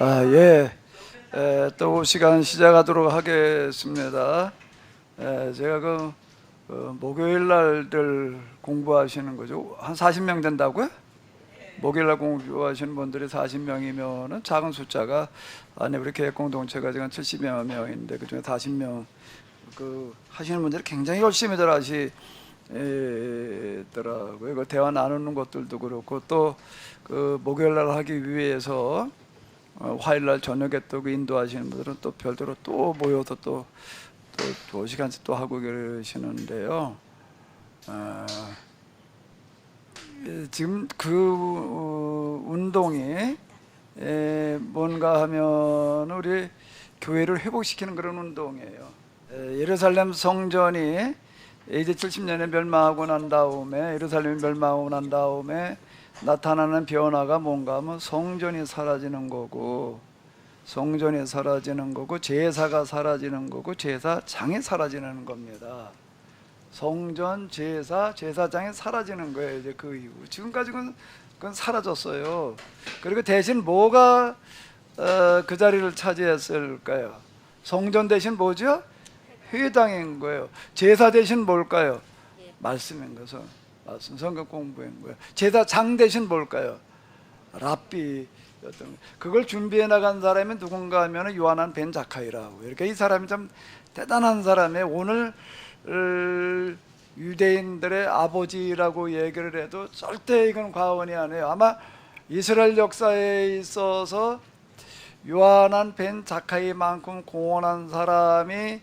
예. 또 시간 시작하도록 하겠습니다. 제가 목요일 날들 공부하시는 거죠. 한 40명 된다고요? 목요일 날 공부하시는 분들이 40명이면은 작은 숫자가 아니 우리 계획 공동체가 지금 70여 명인데 그중에 40명 하시는 분들이 굉장히 열심히들 하시더라고요. 그 대화 나누는 것들도 그렇고 또 목요일 날 하기 위해서 화요일 날 저녁에 또 인도하시는 분들은 또 별도로 또 모여서 또 2시간씩 또 하고 계시는데요. 지금 운동이 뭔가 하면 우리 교회를 회복시키는 그런 운동이에요. 예루살렘 성전이 이제 70년에 멸망하고 난 다음에 예루살렘이 멸망하고 난 다음에 나타나는 변화가 뭔가 하면 성전이 사라지는 거고 제사가 사라지는 거고 제사장이 사라지는 겁니다. 성전, 제사장이 사라지는 거예요. 이제 그 이후 지금까지는 그건 사라졌어요. 그리고 대신 뭐가 그 자리를 차지했을까요? 성전 대신 뭐죠? 회당인 거예요. 제사 대신 뭘까요? 말씀인 거죠. 말씀, 성경 공부인 거예요. 제사장 대신 뭘까요? 랍비였던 거예요. 그걸 준비해 나간 사람이 누군가 하면 요하난 벤 자카이라고. 이렇게 이 사람이 참 대단한 사람이에요. 오늘 유대인들의 아버지라고 얘기를 해도 절대 이건 과언이 아니에요. 아마 이스라엘 역사에 있어서 요하난 벤 자카이만큼 공헌한 사람이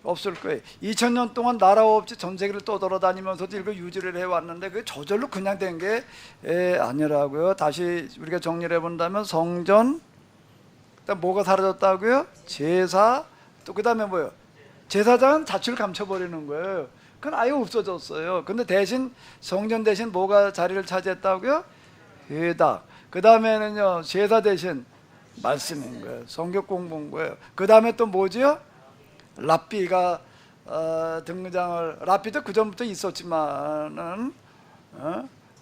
없을 거예요. 2000년 동안 나라 없이 전 세계를 떠돌아다니면서도 이걸 유지를 해왔는데 그게 저절로 그냥 된 게 아니라고요. 다시 우리가 정리를 해본다면 성전, 그다음 뭐가 사라졌다고요? 제사, 또 그 다음에 뭐요? 제사장은 자취를 감춰버리는 거예요. 그건 아예 없어졌어요. 근데 대신 성전 대신 뭐가 자리를 차지했다고요? 회당. 그 다음에는요 제사 대신 말씀인 거예요. 성경 공부인 거예요. 그 다음에 또 뭐지요? 랍비가 등장을, 랍비도 그 전부터 있었지만은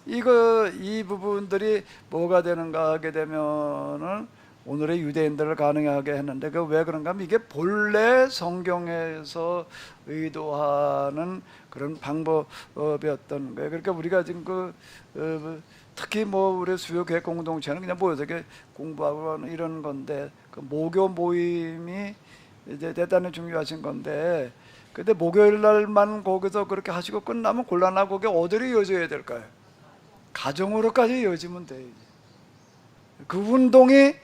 이 부분들이 뭐가 되는가 하게 되면은 오늘의 유대인들을 가능하게 했는데 그 왜 그런가 하면 이게 본래 성경에서 의도하는 그런 방법이었던 거예요. 그러니까 우리가 지금 특히 우리 수요 계획 공동체는 그냥 모여서 이렇게 공부하고 이런 건데 그 모교 모임이 이제 대단히 중요하신 건데, 근데 목요일 날만 거기서 그렇게 하시고 끝나면 곤란하고 그게 어디로 이어져야 될까요? 가정으로까지 이어지면 돼. 그 운동이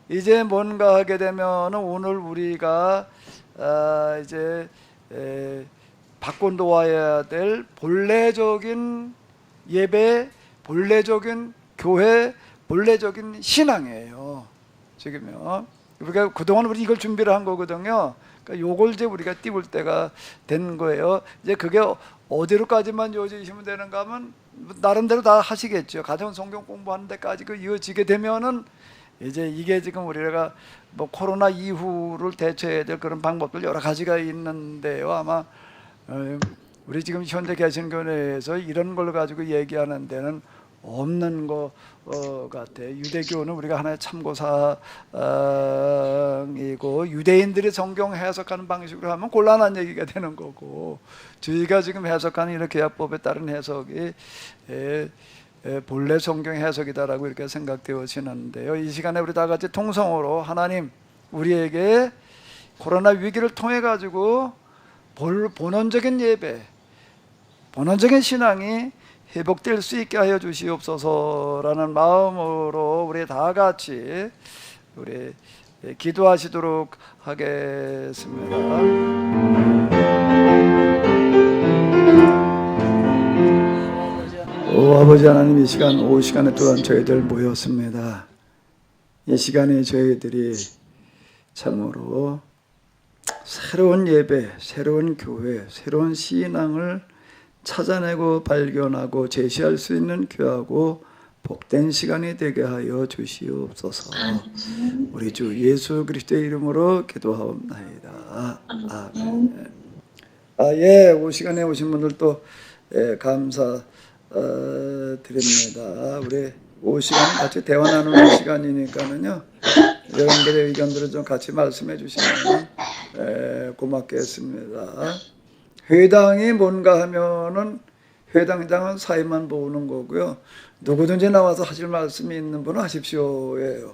이제 뭔가 하게 되면 오늘 우리가 이제 바꿔 놓아야 될 본래적인 예배, 본래적인 교회, 본래적인 신앙이에요. 지금요. 우리가 그동안 우리 이걸 준비를 한 거거든요. 그러니까 요걸 이제 우리가 띄울 때가 된 거예요. 이제 그게 어디로까지만 이어지시면 되는가 하면 나름대로 다 하시겠죠. 가정 성경 공부하는 데까지 이어지게 되면은 이제 이게 지금 우리가 코로나 이후를 대처해야 될 그런 방법들 여러 가지가 있는데요. 아마 우리 지금 현재 계신 교회에서 이런 걸 가지고 얘기하는 데는 없는 것 같아. 유대교는 우리가 하나의 참고사항이고 유대인들이 성경 해석하는 방식으로 하면 곤란한 얘기가 되는 거고 저희가 지금 해석하는 이렇게 계약법에 따른 해석이 본래 성경 해석이다라고 이렇게 생각되어지는데요. 이 시간에 우리 다 같이 통성으로 하나님 우리에게 코로나 위기를 통해 가지고 본원적인 예배, 본원적인 신앙이 회복될 수 있게 하여 주시옵소서라는 마음으로 우리 다 같이 우리 기도하시도록 하겠습니다. 오 아버지 하나님, 이 시간 오후 시간에 또한 저희들 모였습니다. 이 시간에 저희들이 참으로 새로운 예배, 새로운 교회, 새로운 신앙을 찾아내고 발견하고 제시할 수 있는 귀하고 복된 시간이 되게 하여 주시옵소서. 우리 주 예수 그리스도의 이름으로 기도하옵나이다. 아멘. 오후 시간에 오신 분들도 감사드립니다. 우리 오후 시간 같이 대화 나누는 시간이니까는요. 여러분들의 의견들을 좀 같이 말씀해 주시면 고맙겠습니다. 회당이 뭔가 하면은 회당장은 사회만 보는 거고요. 누구든지 나와서 하실 말씀이 있는 분은 하십시오예요.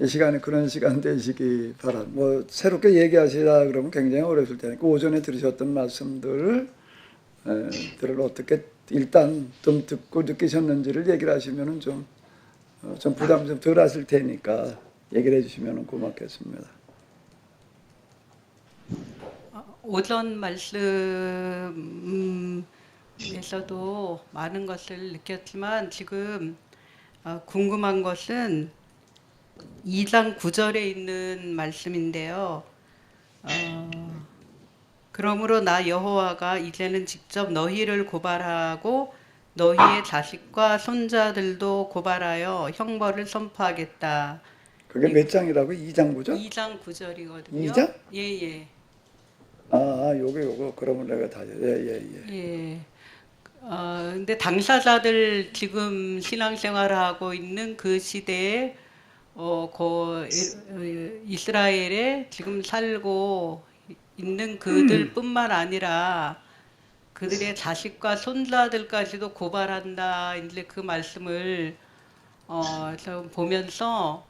이 시간에 그런 시간 되시기 바랍니다. 뭐 새롭게 얘기하시라 그러면 굉장히 어려울 테니까 오전에 들으셨던 말씀들을 어떻게 일단 좀 듣고 느끼셨는지를 얘기를 하시면은 좀 부담 좀 덜 하실 테니까 얘기를 해주시면 고맙겠습니다. 오전 말씀에서도 많은 것을 느꼈지만 지금 궁금한 것은 2장 9절에 있는 말씀인데요. 그러므로 나 여호와가 이제는 직접 너희를 고발하고 너희의 자식과 손자들도 고발하여 형벌을 선포하겠다. 그게 몇 장이라고? 2장 9절? 2장 9절이거든요. 2장? 예. 요거 그러면 내가 다시 예. 예. 근데 당사자들 지금 신앙생활을 하고 있는 그 시대에 이스라엘에 지금 살고 있는 그들뿐만 아니라 그들의 자식과 손자들까지도 고발한다. 이제 그 말씀을 좀 보면서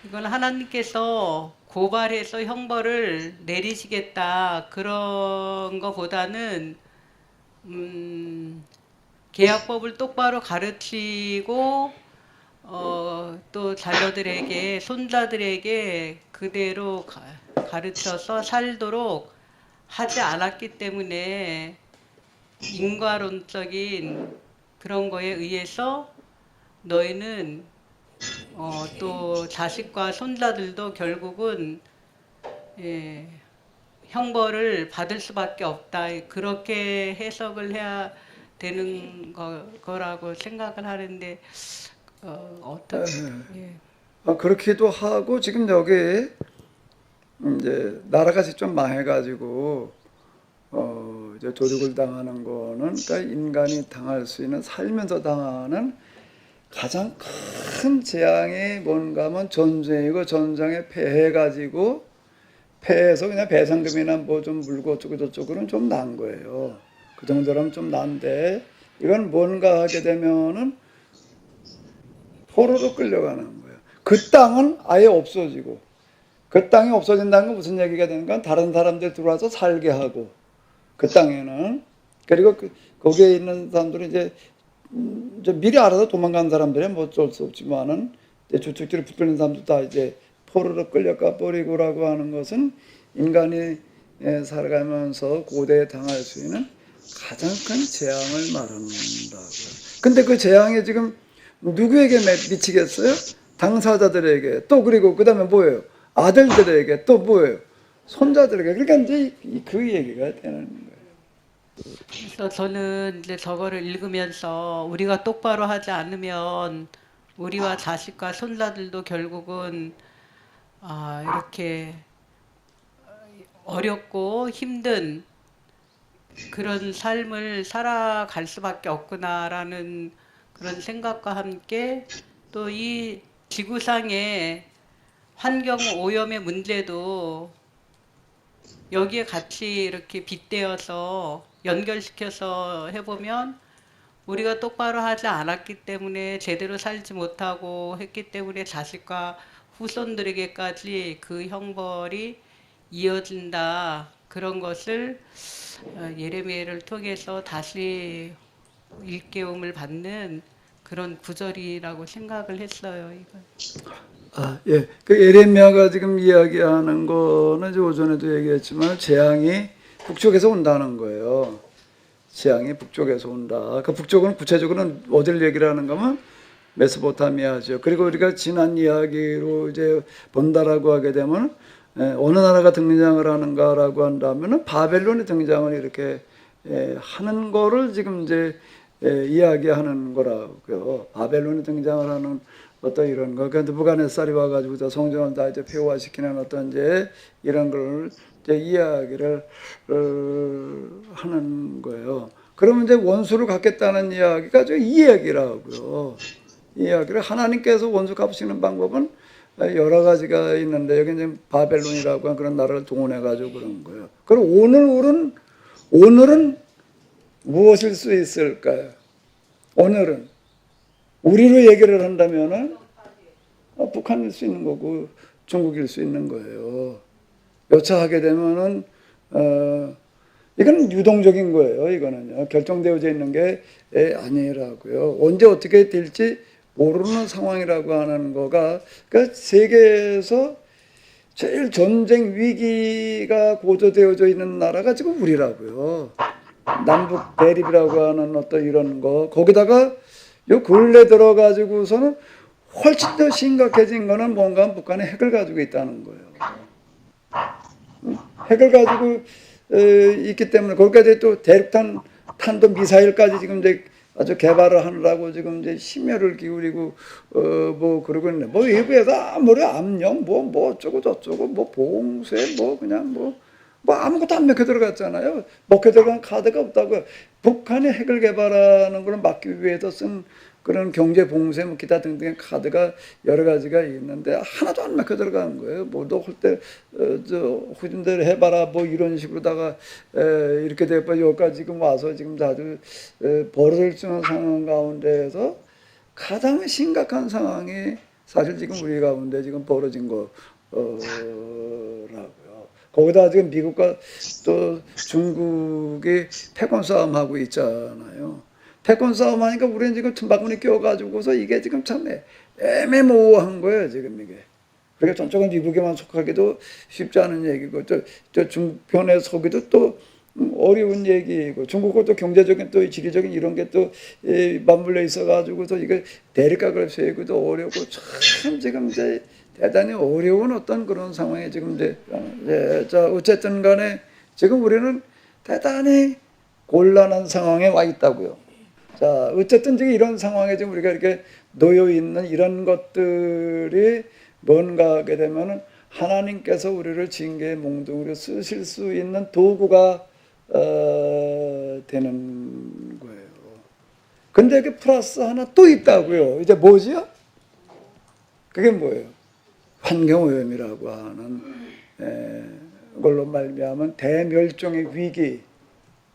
이건 하나님께서 고발해서 형벌을 내리시겠다 그런 거보다는 계약법을 똑바로 가르치고 또 자녀들에게 손자들에게 그대로 가르쳐서 살도록 하지 않았기 때문에 인과론적인 그런 거에 의해서 너희는 또 자식과 손자들도 결국은 형벌을 받을 수밖에 없다. 그렇게 해석을 해야 되는 거라고 생각을 하는데 그렇기도 하고 지금 여기 이제 나라가 좀 망해가지고 이제 도륙을 당하는 거는 그러니까 인간이 당할 수 있는 살면서 당하는 가장 큰 재앙이 뭔가 하면 전쟁이고 전쟁에 패해가지고 패해서 그냥 배상금이나 뭐 좀 물고 어쩌고 저쩌고는 좀 난 거예요. 그 정도라면 좀 난데 이건 뭔가 하게 되면은 포로로 끌려가는 거예요. 그 땅은 아예 없어지고 그 땅이 없어진다는 건 무슨 얘기가 되는가? 다른 사람들 들어와서 살게 하고 그 땅에는 그리고 거기에 있는 사람들은 이제 미리 알아서 도망간 사람들은 뭐 어쩔 수 없지만은 주특기를 붙들린 사람도 다 이제 포로로 끌려가 버리고라고 하는 것은 인간이 살아가면서 고대에 당할 수 있는 가장 큰 재앙을 말한다고요. 근데 그 재앙이 지금 누구에게 미치겠어요? 당사자들에게 또 그리고 그 다음에 뭐예요? 아들들에게 또 뭐예요? 손자들에게. 그러니까 이제 그 얘기가 되는 거예요. 그래서 저는 이제 저거를 읽으면서 우리가 똑바로 하지 않으면 우리와 자식과 손자들도 결국은 이렇게 어렵고 힘든 그런 삶을 살아갈 수밖에 없구나라는 그런 생각과 함께 또 이 지구상의 환경 오염의 문제도 여기에 같이 이렇게 빗대어서 연결시켜서 해보면 우리가 똑바로 하지 않았기 때문에 제대로 살지 못하고 했기 때문에 자식과 후손들에게까지 그 형벌이 이어진다. 그런 것을 예레미야를 통해서 다시 일깨움을 받는 그런 구절이라고 생각을 했어요. 이건. 예. 그 예레미야가 지금 이야기하는 거는 이제 오전에도 얘기했지만 재앙이 북쪽에서 온다는 거예요. 재앙이 북쪽에서 온다. 그 북쪽은 구체적으로는 어디를 얘기를 하는가 하면 메소포타미아죠. 그리고 우리가 지난 이야기로 이제 본다라고 하게 되면 어느 나라가 등장을 하는가라고 한다면은 바벨론이 등장을 이렇게 하는 거를 지금 이제 이야기하는 거라고요. 바벨론이 등장을 하는 어떤 이런 거. 그러니까 느부갓네살이 와가지고 성전을 다 이제 폐허화시키는 어떤 이제 이런 걸 이제 이야기를 하는 거예요. 그러면 이제 원수를 갖겠다는 이야기가 이 이야기라고요. 이야기를 하나님께서 원수 갚으시는 방법은 여러 가지가 있는데 여기 이제 바벨론이라고 하는 그런 나라를 동원해 가지고 그런 거예요. 그럼 오늘은 무엇일 수 있을까요? 오늘은 우리로 얘기를 한다면은 북한일 수 있는 거고 중국일 수 있는 거예요. 여차하게 되면은 이건 유동적인 거예요. 이거는요. 결정되어져 있는 게 아니라고요. 언제 어떻게 될지 모르는 상황이라고 하는 거가 그러니까 세계에서 제일 전쟁 위기가 고조되어져 있는 나라가 지금 우리라고요. 남북 대립이라고 하는 어떤 이런 거 거기다가 요 근래 들어가지고서는 훨씬 더 심각해진 거는 뭔가 북한이 핵을 가지고 있다는 거예요. 핵을 가지고 있기 때문에 거기까지 또 대륙간 탄도 미사일까지 지금 이제 아주 개발을 하느라고 지금 이제 심혈을 기울이고 뭐 그러고 있네. 뭐 외부에서 아무리 압력 뭐 어쩌고 저쩌고 뭐 봉쇄 뭐 그냥 뭐 아무것도 안 먹혀 들어갔잖아요. 먹혀 들어간 카드가 없다고요. 북한이 핵을 개발하는 걸 막기 위해서 쓴 그런 경제 봉쇄 뭐 기타 등등의 카드가 여러 가지가 있는데 하나도 안 막혀 들어간 거예요. 뭐 너 할 때 저 후진대로 해봐라 뭐 이런 식으로다가 이렇게 돼봐 여기까지 지금 와서 지금 아주 벌어질 수 있는 상황 가운데에서 가장 심각한 상황이 사실 지금 우리 가운데 지금 벌어진 거라고요. 거기다 지금 미국과 또 중국이 패권 싸움하고 있잖아요. 패권 싸움 하니까 우리는 지금 틈바구니 껴가지고서 이게 지금 참 애매모호한 거예요, 지금 이게. 그러니까 저쪽은 미국에만 속하기도 쉽지 않은 얘기고, 저 중편에 서기도 또 어려운 얘기고, 중국과 또 경제적인 또 지리적인 이런 게 또 맞물려 있어가지고서 이게 대립각을 세우기도 어렵고, 참 지금 이제 대단히 어려운 어떤 그런 상황에 지금 이제, 자, 어쨌든 간에 지금 우리는 대단히 곤란한 상황에 와 있다고요. 자, 어쨌든 지금 이런 상황에 지금 우리가 이렇게 놓여 있는 이런 것들이 뭔가 하게 되면은 하나님께서 우리를 징계의 몽둥이로 쓰실 수 있는 도구가 되는 거예요. 근데 그 플러스 하나 또 있다고요. 이제 뭐지요? 그게 뭐예요? 환경오염이라고 하는 걸로 말미암은 대멸종의 위기.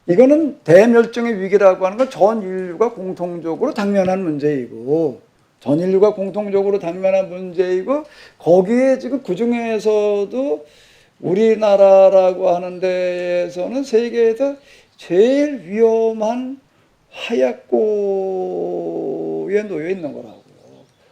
이거는 대멸종의 위기라고 하는 건 전 인류가 공통적으로 당면한 문제이고 전 인류가 공통적으로 당면한 문제이고 거기에 지금 그중에서도 우리나라라고 하는 데에서는 세계에서 제일 위험한 화약고에 놓여 있는 거라고요.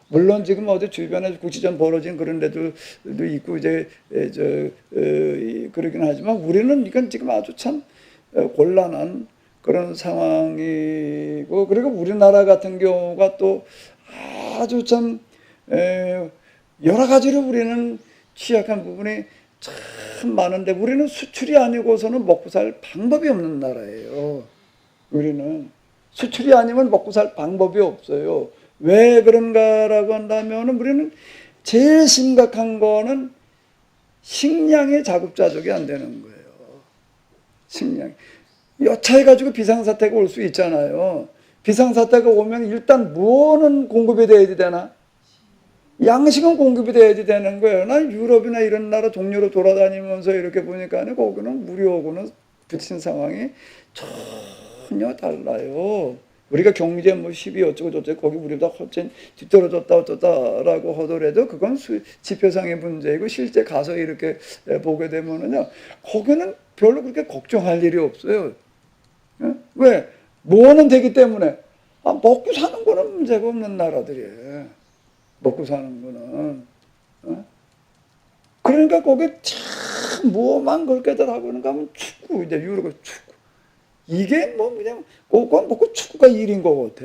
물론 지금 어디 주변에 국지전 벌어진 그런 데들도 있고 이제 그러긴 하지만 우리는 이건 지금 아주 참 곤란한 그런 상황이고 그리고 우리나라 같은 경우가 또 아주 참 여러 가지로 우리는 취약한 부분이 참 많은데 우리는 수출이 아니고서는 먹고 살 방법이 없는 나라예요. 우리는 수출이 아니면 먹고 살 방법이 없어요. 왜 그런가라고 한다면 우리는 제일 심각한 거는 식량이 자급자족이 안 되는 거예요. 식량. 여차해가지고 비상사태가 올 수 있잖아요. 비상사태가 오면 일단 무엇은 공급이 돼야 되나? 양식은 공급이 돼야 되는 거예요. 난 유럽이나 이런 나라 동료로 돌아다니면서 이렇게 보니까 거기는 우리하고는 부딪힌 상황이 전혀 달라요. 우리가 경제 뭐 12 어쩌고 저쩌고 거기 우리보다 훨씬 뒤떨어졌다 어쩌다라고 하더라도 그건 지표상의 문제이고 실제 가서 이렇게 보게 되면은요 거기는 별로 그렇게 걱정할 일이 없어요. 왜? 뭐는 되기 때문에 먹고 사는 거는 문제가 없는 나라들이에요. 먹고 사는 거는. 그러니까 거기 참 뭐만 그렇게들 하고는 가면 축구 이제 유럽의 축구. 이게 뭐 그냥 그거 먹고 축구가 일인 거 같아.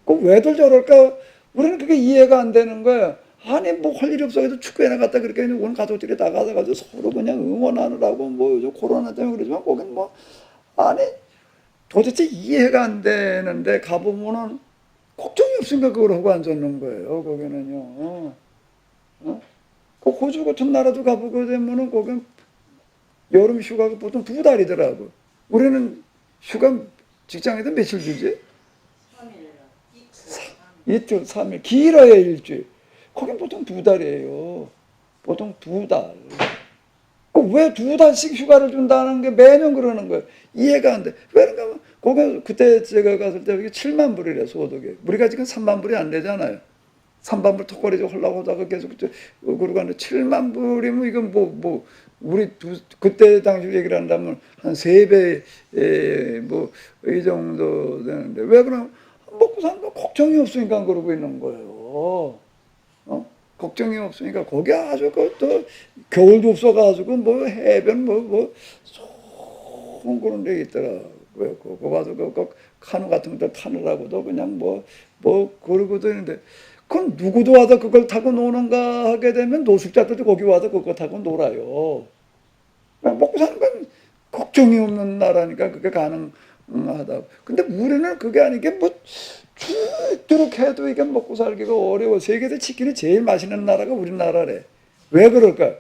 그 왜들 저럴까? 우리는 그게 이해가 안 되는 거야. 아니 뭐 할 일이 없어서 축구에 나갔다 그렇게 온 가족들이 나가서 서로 그냥 응원하느라고 뭐 요즘 코로나 때문에 그러지만 거긴 뭐 아니 도대체 이해가 안 되는데 가보면은 걱정이 없으니까 그걸 하고 앉았는 거예요. 거기는요. 그 호주 같은 나라도 가보게 되면은 거긴 여름 휴가가 보통 2달이더라고. 우리는 휴가 직장에서 며칠 주지? 이틀, 3일, 길어야 일주일. 거긴 보통 2달이에요. 보통 2달. 왜 2달씩 휴가를 준다는 게 매년 그러는 거예요. 이해가 안 돼. 왜 그런가 하면, 거기, 그때 제가 갔을 때 여기 7만 불이래, 소득이. 우리가 지금 3만 불이 안 되잖아요. 3만 불 턱걸이 좀 하려고 하다가 계속, 그러고 하는데 7만 불이면 이건 우리 그때 당시 얘기를 한다면 한 3배, 이 정도 되는데, 왜 그러면 먹고 사는 거 걱정이 없으니까 그러고 있는 거예요. 걱정이 없으니까 거기 아주 또 겨울도 없어가지고 해변 좋은 그런 데 있더라고요. 그거 가서 그 카누 같은 것도 타느라고도 그냥 그러고도 있는데, 그건 누구도 와서 그걸 타고 노는가 하게 되면 노숙자들도 거기 와서 그거 타고 놀아요. 먹고 사는 건 걱정이 없는 나라니까 그게 가능하다. 근데 우리는 그게 아니게 죽도록 해도 이게 먹고 살기가 어려워. 세계에서 치킨이 제일 맛있는 나라가 우리나라래. 왜 그럴까?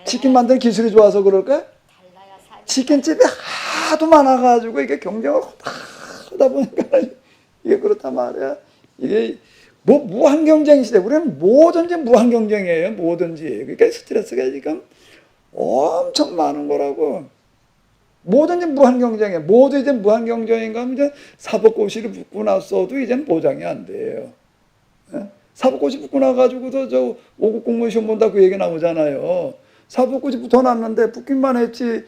치킨 만드는 기술이 좋아서 그럴까? 치킨집이 하도 많아가지고 이게 경쟁을 하다 보니까 이게 그렇단 말이야. 이게 무한 경쟁 시대. 우리는 뭐든지 무한 경쟁이에요. 뭐든지. 그러니까 스트레스가 지금 엄청 많은 거라고. 뭐든지 무한 경쟁이에요. 모두 이제 무한 경쟁인가 하면 이제 사법고시를 붙고 났어도 이제는 보장이 안 돼요. 사법고시 붙고 나가지고도 저 5급 공무원 시험 본다 그 얘기 나오잖아요. 사법고시 붙어놨는데 붙기만 했지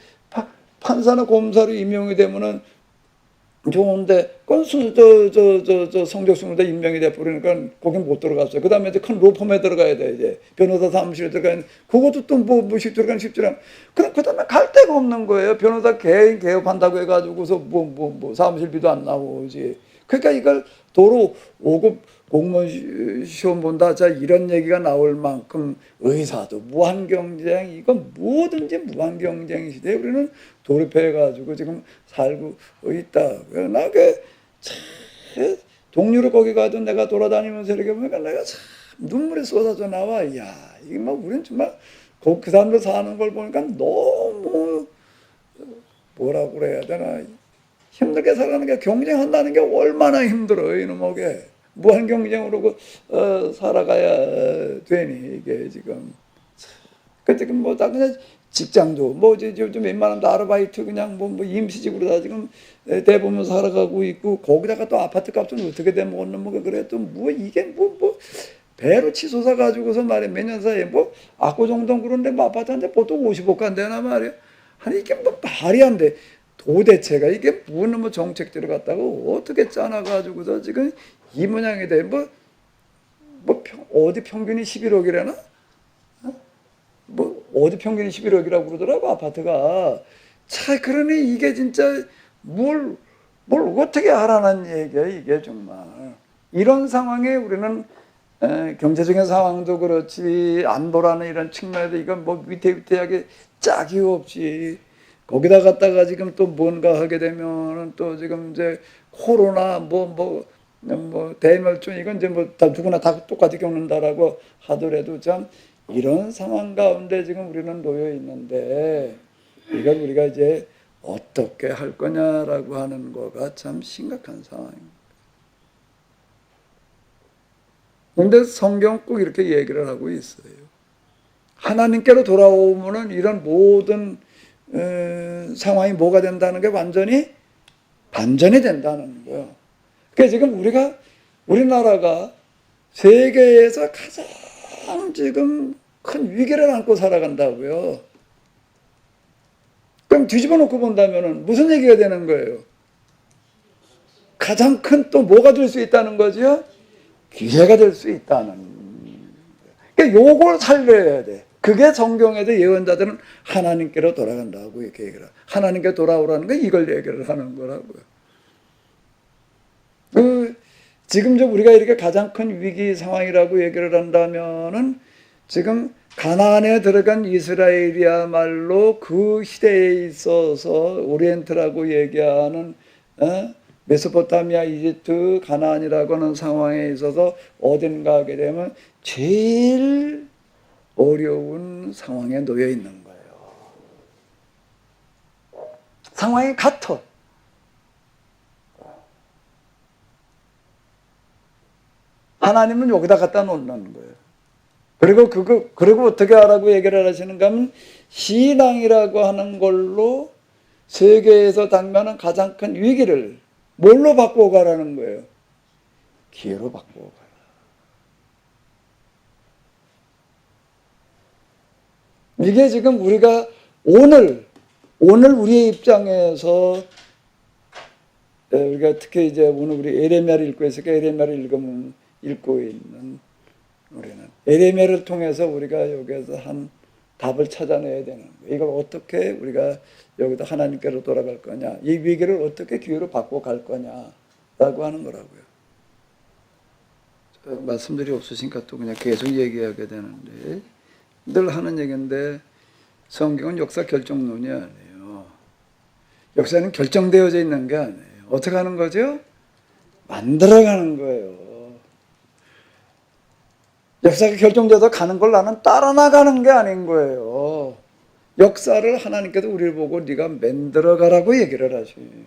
판사나 검사로 임명이 되면은 좋은데 건수 성적 순으로 임명이 돼 버리니까 거긴 못 들어갔어요. 그 다음에 이제 큰 로펌에 들어가야 돼. 이제 변호사 사무실에 들어가야 돼. 그것도 또 들어가는 쉽지 않아. 그 다음에 갈 데가 없는 거예요. 변호사 개인 개업한다고 해가지고서 사무실비도 안 나오지. 그러니까 이걸 도로 5급 공무원 시험 본다. 자, 이런 얘기가 나올 만큼 의사도 무한 경쟁, 이건 뭐든지 무한 경쟁 시대에 우리는 돌입해가지고 지금 살고 있다. 동료를 거기 가도 내가 돌아다니면서 이렇게 보니까 내가 참 눈물이 쏟아져 나와. 야, 이게 우리는 정말 그 사람들 사는 걸 보니까 너무 뭐라고 그래야 되나. 힘들게 살아가는 게 경쟁한다는 게 얼마나 힘들어 이놈에게. 무한 경쟁으로 살아가야 되니 이게 지금. 그 지금 다 그냥 직장도 좀 웬만하면 아르바이트 그냥 임시직으로 다 지금 대부분 살아가고 있고, 거기다가 또 아파트 값은 어떻게 돼 먹었는 그래 또 이게 배로 치솟아 가지고서 말이야 몇 년 사이에 압구정동 그런데 아파트 한 대 보통 50억 간대나 말이야. 아니 이게 말이 안 돼. 도대체가 이게 무슨 정책들을 갖다가 어떻게 짜놔가지고서 지금 이 모양이 돼. 어디 평균이 11억이라나? 어디 평균이 11억이라고 그러더라고, 아파트가. 차, 그러니 이게 진짜 뭘 어떻게 하라는 얘기야, 이게 정말. 이런 상황에 우리는 경제적인 상황도 그렇지, 안보라는 이런 측면에도 이건 위태위태하게 짝이 없지. 거기다 갖다가 지금 또 뭔가 하게 되면 또 지금 이제 코로나 대멸종 이건 이제 다 누구나 다 똑같이 겪는다라고 하더라도 참 이런 상황 가운데 지금 우리는 놓여 있는데 이걸 우리가 이제 어떻게 할 거냐라고 하는 거가 참 심각한 상황입니다. 그런데 성경 꼭 이렇게 얘기를 하고 있어요. 하나님께로 돌아오면은 이런 모든 상황이 뭐가 된다는 게 완전히 반전이 된다는 거예요. 그러니까 지금 우리나라가 세계에서 가장 지금 큰 위기를 안고 살아간다고요. 그럼 뒤집어 놓고 본다면은 무슨 얘기가 되는 거예요? 가장 큰 또 뭐가 될 수 있다는 거죠? 기회가 될 수 있다는. 그러니까 요걸 살려야 돼. 그게 성경에도 예언자들은 하나님께로 돌아간다고 이렇게 얘기를 해요. 하나님께 돌아오라는 게 이걸 얘기를 하는 거라고요. 지금 우리가 이렇게 가장 큰 위기 상황이라고 얘기를 한다면은 지금 가나안에 들어간 이스라엘이야말로 그 시대에 있어서 오리엔트라고 얘기하는 메소포타미아, 이집트, 가나안이라고 하는 상황에 있어서 어딘가 하게 되면 제일 어려운 상황에 놓여 있는 거예요. 상황이 같아. 하나님은 여기다 갖다 놓는 거예요. 그리고 어떻게 하라고 얘기를 하시는가 하면 신앙이라고 하는 걸로 세계에서 당면한 가장 큰 위기를 뭘로 바꾸어 가라는 거예요? 기회로 바꾸어 가라. 이게 지금 우리가 오늘 우리의 입장에서 우리가 특히 이제 오늘 우리 에레미야를 읽고 있으니까 에레미야를 읽고 있는 우리는 에레미야를 통해서 우리가 여기에서 한 답을 찾아내야 되는 거예요. 이걸 어떻게 우리가 여기다 하나님께로 돌아갈 거냐, 이 위기를 어떻게 기회로 바꿔 갈 거냐라고 하는 거라고요. 말씀들이 없으시니까 또 그냥 계속 얘기하게 되는데, 늘 하는 얘기인데 성경은 역사 결정론이 아니에요. 역사는 결정되어져 있는 게 아니에요. 어떻게 하는 거죠? 만들어가는 거예요. 역사가 결정돼서 가는 걸 나는 따라 나가는 게 아닌 거예요. 역사를 하나님께서 우리를 보고 네가 만들어가라고 얘기를 하시는 거예요.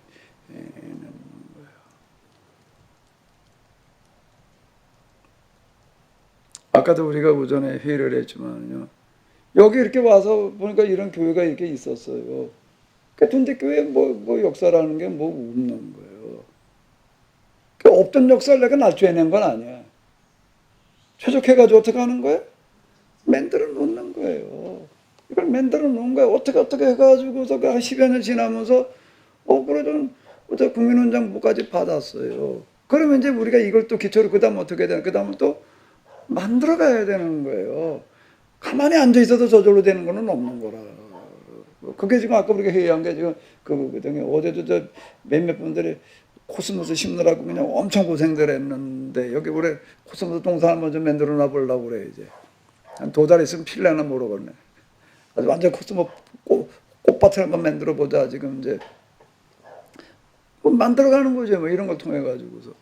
아까도 우리가 오전에 회의를 했지만요, 여기 이렇게 와서 보니까 이런 교회가 이렇게 있었어요. 근데 교회에 뭐 역사라는 게 뭐 없는 거예요. 없던 역사를 내가 날조해낸 건 아니야. 최적해가지고 어떻게 하는 거예요? 만들어 놓는 거예요. 이걸 만들어 놓은 거예요. 어떻게 해가지고서 한 10여 년 지나면서 그래도 어제 국민훈장부까지 받았어요. 그러면 이제 우리가 이걸 또 기초로 그 다음 어떻게 해야 되나? 그 다음은 또 만들어 가야 되는 거예요. 가만히 앉아 있어도 저절로 되는 거는 없는 거라. 그게 지금 아까 우리가 회의한 게 지금 그거거든요. 어제도 저 몇몇 분들이 코스모스 심느라고 그냥 엄청 고생들 했는데, 여기 올해 코스모스 동산을 먼저 만들어 놔보려고 그래, 이제. 한 2달 있으면 필래나 모르겠네. 아주 완전 코스모스 꽃밭을 한번 만들어 보자, 지금 이제. 뭐 만들어가는 거죠, 뭐 이런 걸 통해가지고서.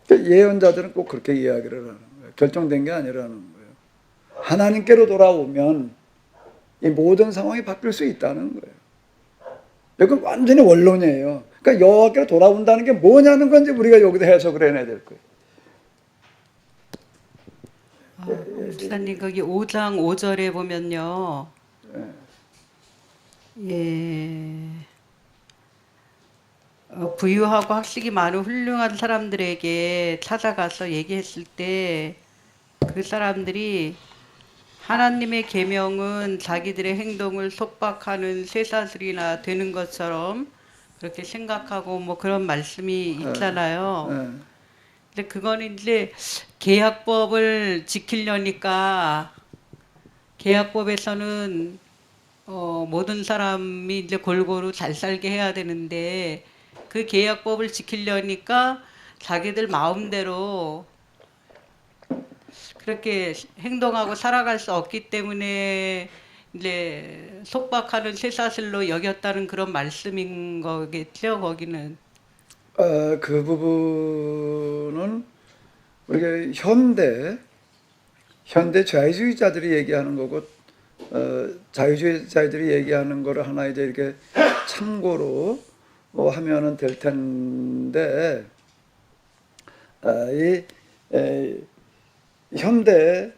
예언자들은 꼭 그렇게 이야기를 하는 거예요. 결정된 게 아니라는 거예요. 하나님께로 돌아오면 이 모든 상황이 바뀔 수 있다는 거예요. 이건 완전히 원론이에요. 그러니까 여호와께로 돌아온다는 게 뭐냐는 건지 우리가 여기서 해석을 해내야 될 거예요. 목사님 거기 5장 5절에 보면요. 부유하고 학식이 많은 훌륭한 사람들에게 찾아가서 얘기했을 때 그 사람들이 하나님의 계명은 자기들의 행동을 속박하는 쇠사슬이나 되는 것처럼 그렇게 생각하고 뭐 그런 말씀이 있잖아요. 근데 그거는 이제 계약법을 지키려니까 계약법에서는 모든 사람이 이제 골고루 잘 살게 해야 되는데, 그 계약법을 지키려니까 자기들 마음대로 그렇게 행동하고 살아갈 수 없기 때문에 이제 속박하는 쇠사슬로 여겼다는 그런 말씀인 거겠죠, 거기는. 그 부분은 우리가 현대 자유주의자들이 얘기하는 거고, 자유주의자들이 얘기하는 거를 하나 이제 이렇게 참고로 하면은 될 텐데, 현대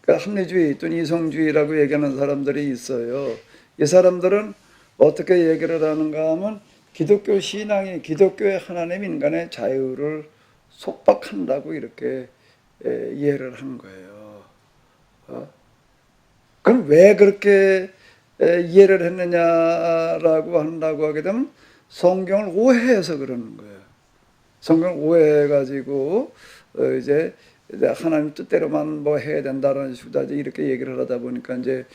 합리주의 또는 이성주의라고 얘기하는 사람들이 있어요. 이 사람들은 어떻게 얘기를 하는가 하면 기독교 신앙이 기독교의 하나님 인간의 자유를 속박한다고 이렇게 이해를 한 거예요. 그럼 왜 그렇게 이해를 했느냐라고 한다고 하게 되면 성경을 오해해서 그러는 거예요. 성경을 오해해가지고 이제 하나님 뜻대로만 뭐 해야 된다라는 식으로 이렇게 얘기를 하다 보니까 이제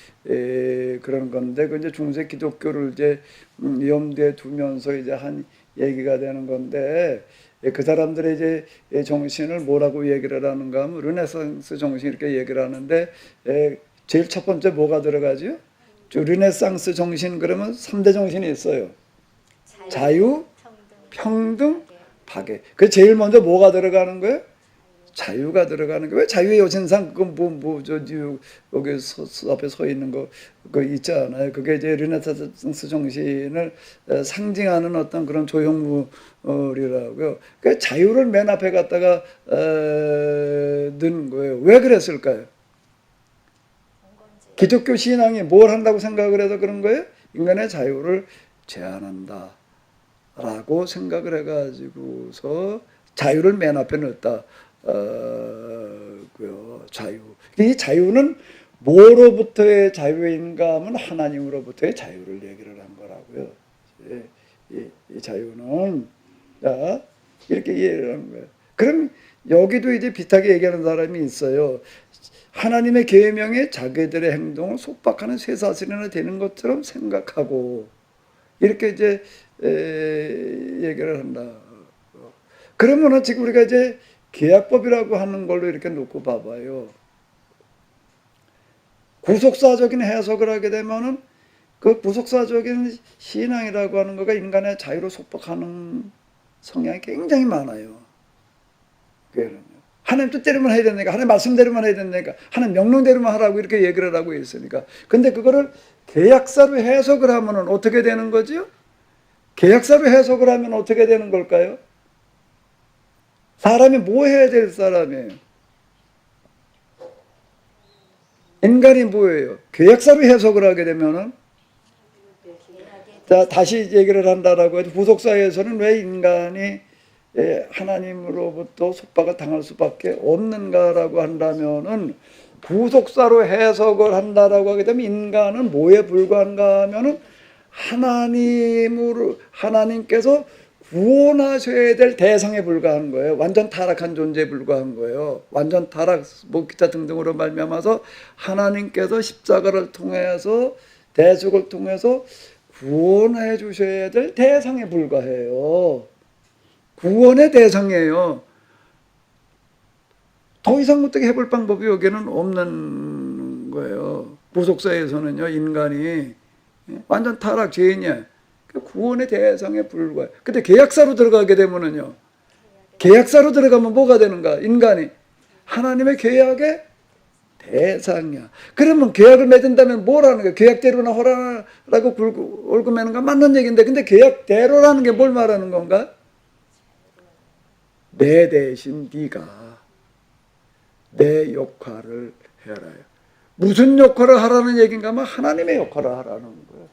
그런 건데, 그 이제 중세 기독교를 이제 염두에 두면서 이제 한 얘기가 되는 건데, 그 사람들의 이제 정신을 뭐라고 얘기를 하는가 하면 르네상스 정신 이렇게 얘기를 하는데, 제일 첫 번째 뭐가 들어가죠? 르네상스 정신 그러면 3대 정신이 있어요. 자유, 평등, 파괴. 그 제일 먼저 뭐가 들어가는 거예요? 자유가 들어가는 게 왜 자유의 여신상 그건 여기 앞에 서 있는 거 그거 있잖아요. 그게 이제 르네상스 정신을 상징하는 어떤 그런 조형물이라고요. 그 자유를 맨 앞에 갖다가 넣은 거예요. 왜 그랬을까요? 기독교 신앙이 뭘 한다고 생각을 해서 그런 거예요? 인간의 자유를 제한한다 라고 생각을 해가지고서 자유를 맨 앞에 넣었다. 자유. 이 자유는 뭐로부터의 자유인가 하면 하나님으로부터의 자유를 얘기를 한 거라고요. 이 자유는 자, 이렇게 이해를 하는 거예요. 그럼 여기도 이제 비슷하게 얘기하는 사람이 있어요. 하나님의 계명에 자기들의 행동을 속박하는 쇠사슬이나 되는 것처럼 생각하고 이렇게 이제 얘기를 한다. 그러면은 지금 우리가 이제 계약법이라고 하는 걸로 이렇게 놓고 봐봐요. 구속사적인 해석을 하게 되면은 그 구속사적인 신앙이라고 하는 거가 인간의 자유를 속박하는 성향이 굉장히 많아요. 하나님 뜻대로만 해야 된다니까, 하나님 말씀대로만 해야 된다니까, 하나님 명령대로만 하라고 이렇게 얘기를 하고 있으니까. 근데 그거를 계약사로 해석을 하면은 어떻게 되는 거죠? 계약사로 해석을 하면 어떻게 되는 걸까요? 사람이 뭐 해야 될 사람이에요? 인간이 뭐예요? 계약사로 해석을 하게 되면은 자, 다시 얘기를 한다라고 해도 부속사에서는 왜 인간이 하나님으로부터 속박을 당할 수밖에 없는가라고 한다면은 부속사로 해석을 한다라고 하게 되면 인간은 뭐에 불과한가 하면은 하나님께서 구원하셔야 될 대상에 불과한 거예요. 완전 타락한 존재에 불과한 거예요. 완전 타락, 기타 등등으로 말미암아서 하나님께서 십자가를 통해서 대속을 통해서 구원해 주셔야 될 대상에 불과해요. 구원의 대상이에요. 더 이상 어떻게 해볼 방법이 여기는 없는 거예요. 부속사에서는요, 인간이 완전 타락 죄인이야. 구원의 대상에 불과해. 근데 계약사로 들어가게 되면은요, 계약사로 들어가면 뭐가 되는가? 인간이 하나님의 계약의 대상이야. 그러면 계약을 맺은다면 뭐라는 거야? 계약대로나 허라라고 옳고 매는가 맞는 얘기인데, 근데 계약대로라는 게 뭘 말하는 건가? 내 대신 네가 내 역할을 해라. 무슨 역할을 하라는 얘기인가 하면 하나님의 역할을 하라는 거예요.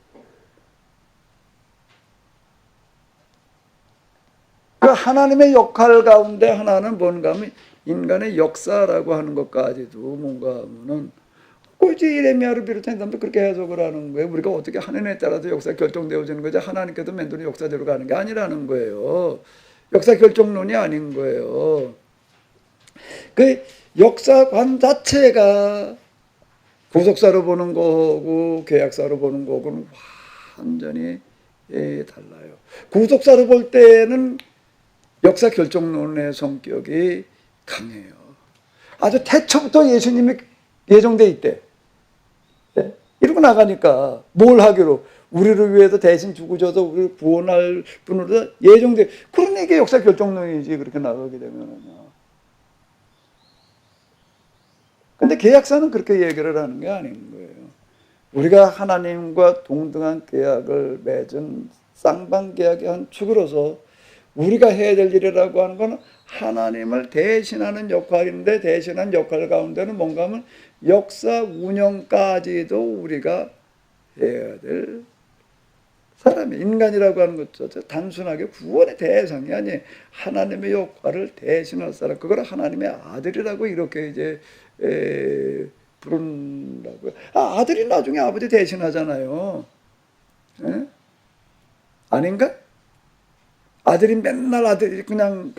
그 하나님의 역할 가운데 하나는 뭔가 하면 인간의 역사라고 하는 것까지도 뭔가 하면은 꼴찌 이레미야를 비롯한 사람도 그렇게 해석을 하는 거예요. 우리가 어떻게 하느냐에 따라서 역사가 결정되어지는 거지 하나님께서 맨손이 역사대로 가는 게 아니라는 거예요. 역사 결정론이 아닌 거예요. 그 역사관 자체가 구속사로 보는 거고 계약사로 보는 거고는 완전히 달라요. 구속사로 볼 때는 역사 결정론의 성격이 강해요. 아주 태초부터 예수님이 예정돼 있대. 네? 이러고 나가니까 뭘 하기로 우리를 위해서 대신 죽으셔서 우리를 구원할 분으로 예정돼. 그러니 이게 역사 결정론이지 그렇게 나가게 되면은요. 근데 계약사는 그렇게 얘기를 하는 게 아닌 거예요. 우리가 하나님과 동등한 계약을 맺은 쌍방 계약의 한 축으로서 우리가 해야 될 일이라고 하는 건 하나님을 대신하는 역할인데 대신한 역할 가운데는 뭔가 하면 역사 운영까지도 우리가 해야 될 사람이 인간이라고 하는 것조차 단순하게 구원의 대상이 아니에요. 하나님의 역할을 대신할 사람, 그걸 하나님의 아들이라고 이렇게 이제 부른다고요. 아들이 나중에 아버지 대신하잖아요. 에? 아닌가? 아들이 맨날 아들이 그냥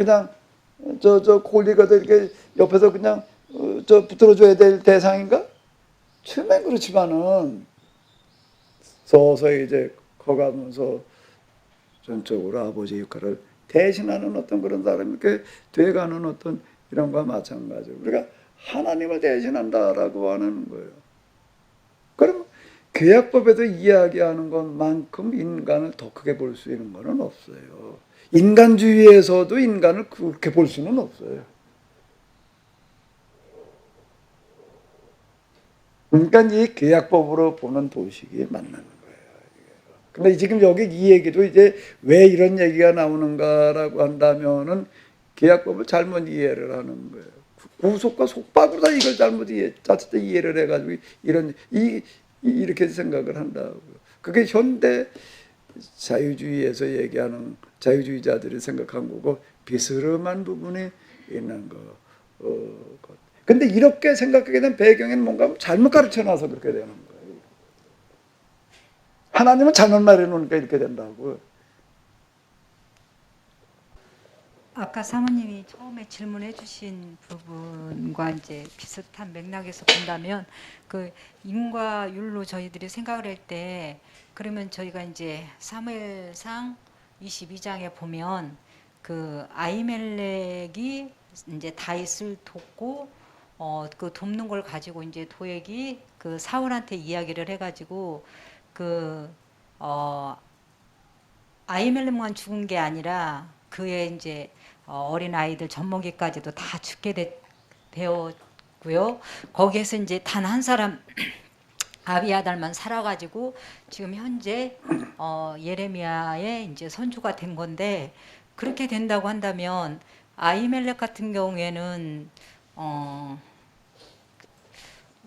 콜리거든 이렇게 옆에서 그냥 붙들어줘야 될 대상인가? 처음엔 그렇지만은 서서히 이제 커가면서 전적으로 아버지 역할을 대신하는 어떤 그런 사람이 이렇게 돼가는 어떤 이런 거와 마찬가지로 우리가 하나님을 대신한다라고 하는 거예요. 그럼 계약법에서 이야기하는 것만큼 인간을 더 크게 볼 수 있는 것은 없어요. 인간주의에서도 인간을 그렇게 볼 수는 없어요. 그러니까 이 계약법으로 보는 도식이 맞는 거예요. 근데 지금 여기 이 얘기도 이제 왜 이런 얘기가 나오는가라고 한다면은 계약법을 잘못 이해를 하는 거예요. 구속과 속박으로 다 이걸 잘못 이해를 해가지고 이렇게 생각을 한다고요. 그게 현대 자유주의에서 얘기하는 자유주의자들이 생각한 거고 비스름한 부분이 있는 거. 근데 이렇게 생각하게 된 배경에는 뭔가 잘못 가르쳐놔서 그렇게 되는 거예요. 하나님은 잘못 말해놓으니까 이렇게 된다고. 아까 사모님이 처음에 질문해 주신 부분과 이제 비슷한 맥락에서 본다면 그 인과 율로 저희들이 생각을 할 때 그러면 저희가 이제 사무엘상 22장에 보면 그 아히멜렉이 이제 다윗을 돕고 그 돕는 걸 가지고 이제 도액이 그 사울한테 이야기를 해가지고 그 아히멜렉만 죽은 게 아니라 그의 이제 어린 아이들 젖먹이까지도 다 죽게 되었고요. 거기에서 이제 단 한 사람 아비아달만 살아가지고 지금 현재 예레미야의 이제 선주가 된 건데 그렇게 된다고 한다면 아히멜렉 같은 경우에는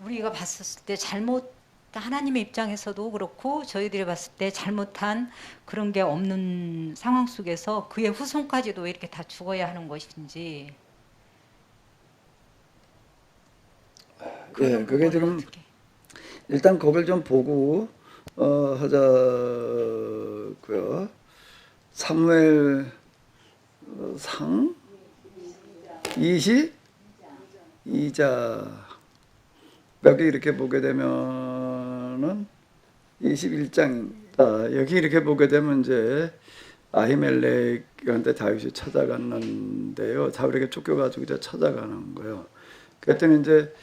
우리가 봤을 때 하나님의 입장에서도 그렇고 저희들이 봤을 때 잘못한 그런 게 없는 상황 속에서 그의 후손까지도 왜 이렇게 다 죽어야 하는 것인지. 예, 그게 지금 일단 그걸 좀 보고 하자고요. 사무엘 상 22장 여기 이렇게 보게 되면은 21장입니다. 여기 이렇게 보게 되면 이제 아히멜렉한테 다윗이 찾아갔는데요. 사울에게 쫓겨가지고 이제 찾아가는 거예요. 그랬더니 이제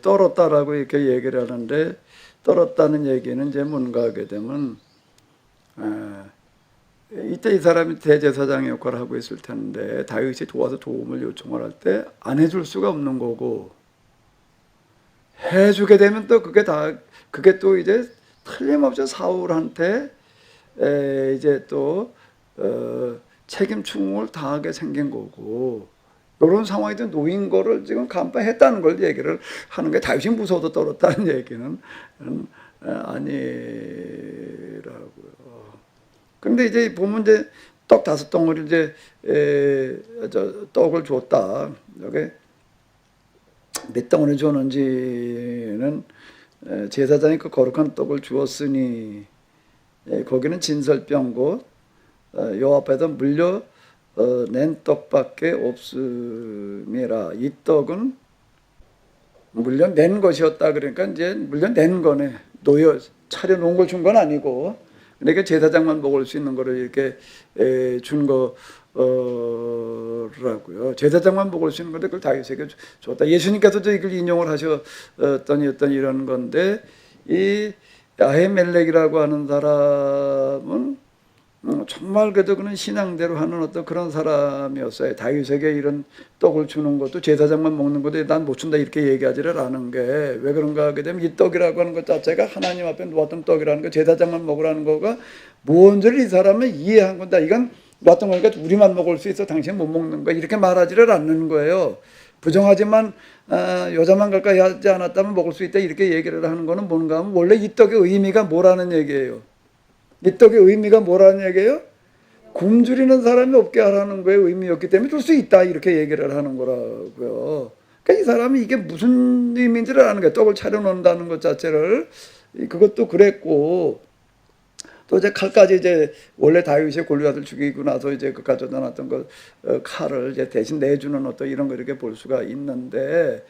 떨었다라고 이렇게 얘기를 하는데 떨었다는 얘기는 이제 뭔가 하게 되면 이때 이 사람이 대제사장의 역할을 하고 있을 텐데 다윗이 도와서 도움을 요청을 할 때 안 해줄 수가 없는 거고 해주게 되면 또 그게 또 이제 틀림없이 사울한테 이제 또 책임 충을 당하게 생긴 거고 이런 상황이 놓인 거를 지금 간파했다는 걸 얘기를 하는 게 다윗이 무서워도 떨었다는 얘기는 아니라고요. 근데 이제 보면 이제 떡 5덩어리 이제 떡을 줬다. 여기 몇 덩어리 줬는지는 제사장이 그 거룩한 떡을 주었으니 거기는 진설병고 요 앞에서 물려 낸 떡밖에 없음이라. 이 떡은 물려낸 것이었다. 그러니까 이제 물려낸 거네. 차려놓은 걸 준 건 아니고 그러니까 제사장만 먹을 수 있는 거를 이렇게 준 거라고요. 제사장만 먹을 수 있는 건데 그걸 다윗에게 줬다. 예수님께서도 이걸 인용을 하셨더니 이런 건데 이 아히멜렉이라고 하는 사람은 정말 그래도 그는 신앙대로 하는 어떤 그런 사람이었어요. 다윗에게 이런 떡을 주는 것도 제사장만 먹는 것도 난 못 준다 이렇게 얘기하지를 않은 게 왜 그런가 하게 되면 이 떡이라고 하는 것 자체가 하나님 앞에 놓았던 떡이라는 거 제사장만 먹으라는 거가 뭔지를 이 사람은 이해한 건다. 이건 놓았던 거니까 우리만 먹을 수 있어 당신 못 먹는 거 이렇게 말하지를 않는 거예요. 부정하지만 여자만 가까이 하지 않았다면 먹을 수 있다 이렇게 얘기를 하는 거는 뭔가 하면 원래 이 떡의 의미가 뭐라는 얘기예요. 이 떡의 의미가 뭐라는 얘기예요? 굶주리는 사람이 없게 하라는 거에 의미였기 때문에 줄 수 있다 이렇게 얘기를 하는 거라고요. 그러니까 이 사람이 이게 무슨 의미인지를 아는 거예요. 떡을 차려놓는다는 것 자체를. 그것도 그랬고 또 이제 칼까지 이제 원래 다윗이 골리앗을 죽이고 나서 이제 그 가져다 놨던 그 칼을 이제 대신 내주는 어떤 이런 거 이렇게 볼 수가 있는데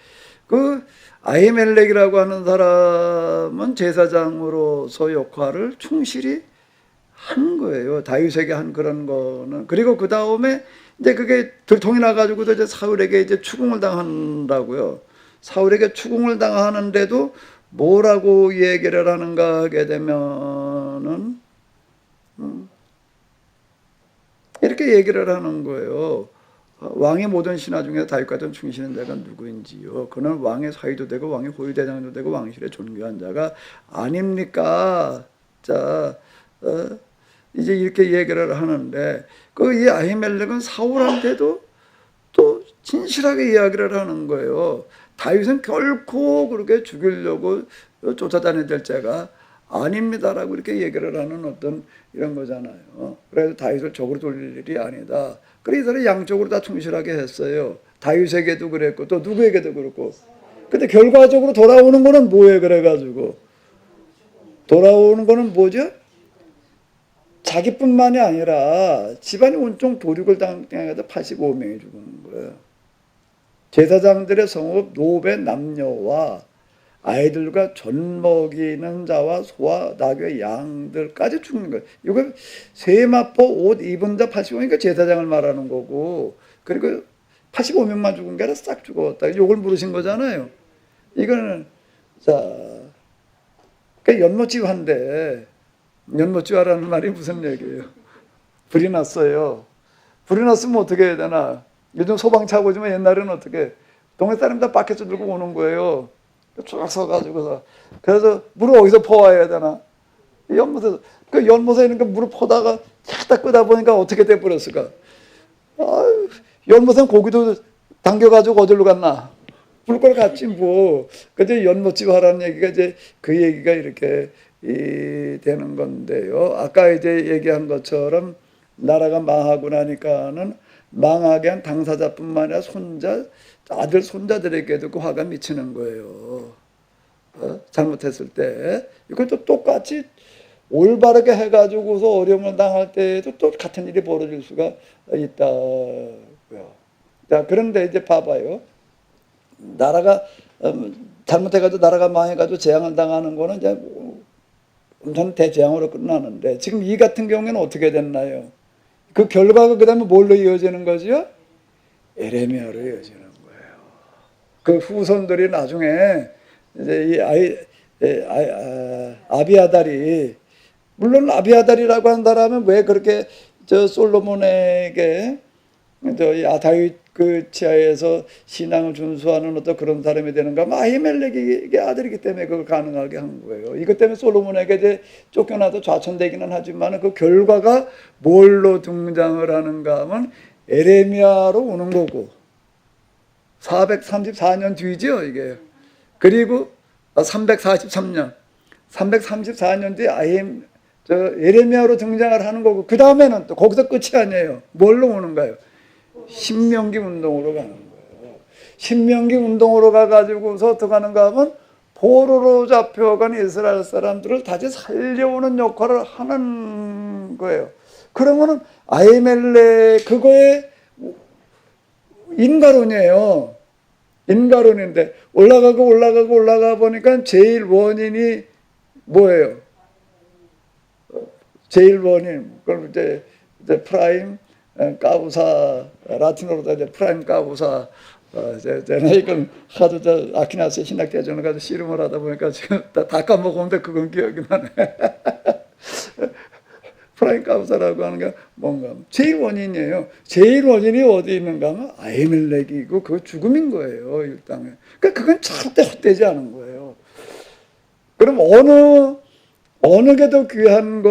그 아히멜렉이라고 하는 사람은 제사장으로서 역할을 충실히 한 거예요. 다윗에게 한 그런 거는. 그리고 그 다음에 이제 그게 들통이 나가지고도 이제 사울에게 이제 추궁을 당한다고요. 사울에게 추궁을 당하는데도 뭐라고 얘기를 하는가 하게 되면은 이렇게 얘기를 하는 거예요. 왕의 모든 신하 중에 다윗과 같은 충실한 자가 누구인지요? 그는 왕의 사위도 되고 왕의 호위대장도 되고 왕실의 존귀한 자가 아닙니까? 자, 이제 이렇게 얘기를 하는데 그 이 아히멜렉은 사울한테도 또 진실하게 이야기를 하는 거예요. 다윗은 결코 그렇게 죽이려고 쫓아다닐 자가 아닙니다라고 이렇게 얘기를 하는 어떤 이런 거잖아요. 그래서 다윗을 적으로 돌릴 일이 아니다. 그래서 이들이 양쪽으로 다 충실하게 했어요. 다윗에게도 그랬고 또 누구에게도 그렇고. 근데 결과적으로 돌아오는 거는 뭐예요? 그래가지고 돌아오는 거는 뭐죠? 자기뿐만이 아니라 집안이 온통 도륙을 당해서 85명이 죽은 거예요. 제사장들의 성읍 노베 남녀와 아이들과 젖 먹이는 자와 소와 나귀 양들까지 죽는 거예요. 이거 세마포 옷 입은 자 85명이니까 제사장을 말하는 거고, 그리고 85명만 죽은 게 아니라 싹 죽었다. 요걸 물으신 거잖아요. 이거는 자, 그러니까 연못지화인데 연못지화라는 말이 무슨 얘기예요? 불이 났어요. 불이 났으면 어떻게 해야 되나? 요즘 소방차 오지만 옛날에는 어떻게 동네 사람 다 바켓을 들고 오는 거예요. 쭉 서가지고서. 그래서 물을 어디서 퍼와야 되나? 연못에서. 그 연못에 있는 거 물을 퍼다가 탁 끄다 보니까 어떻게 돼버렸을까? 아유, 연못엔 고기도 당겨가지고 어디로 갔나? 불걸 갔지 뭐. 근데 연못집 하라는 얘기가 이제 그 얘기가 이렇게 되는 건데요. 아까 이제 얘기한 것처럼 나라가 망하고 나니까는 망하게 한 당사자뿐만 아니라 손자, 아들 손자들에게도 그 화가 미치는 거예요. 잘못했을 때. 이것도 똑같이 올바르게 해가지고서 어려움을 당할 때에도 또 같은 일이 벌어질 수가 있다고요. 자, 그런데 이제 봐봐요. 나라가 잘못해가지고 나라가 망해가지고 재앙을 당하는 거는 이제 엄청 대재앙으로 끝나는데 지금 이 같은 경우에는 어떻게 됐나요? 그 결과가 그 다음에 뭘로 이어지는 거죠? 에레미야로 이어지는 거예요. 그 후손들이 나중에 이제 아비아달이, 물론 아비아달이라고 한다라면 왜 그렇게 저 솔로몬에게 다윗 그 치하에서 신앙을 준수하는 어떤 그런 사람이 되는가? 아히멜렉이 아들이기 때문에 그걸 가능하게 한 거예요. 이것 때문에 솔로몬에게 이제 쫓겨나도 좌천되기는 하지만 그 결과가 뭘로 등장을 하는가 하면 에레미야로 오는 거고 434년 뒤죠 이게. 그리고 343년 뒤에 에레미야로 등장을 하는 거고 그 다음에는 또 거기서 끝이 아니에요. 뭘로 오는가요? 신명기 운동으로 가는 거예요. 신명기 운동으로 가가지고서 어떻게 하는가 하면 포로로 잡혀간 이스라엘 사람들을 다시 살려오는 역할을 하는 거예요. 그러면은 아히멜렉 그거의 인가론이에요. 인가론인데 올라가 보니까 제일 원인이 뭐예요? 제일 원인 그럼 이제 프라임 까부사 라틴어로 이제 프라임 까부사 제가 이건 하도 저 아키나스 신학대전을 가서 씨름을 하다 보니까 지금 다 까먹었는데 그건 기억이 나네. 프라임 까부사라고 하는 게 뭔가 제일 원인이에요. 제일 원인이 어디 있는가 하면 아히멜렉이고 그 죽음인 거예요. 이 땅에. 그러니까 그건 절대 헛되지 않은 거예요. 그럼 어느 게 더 귀한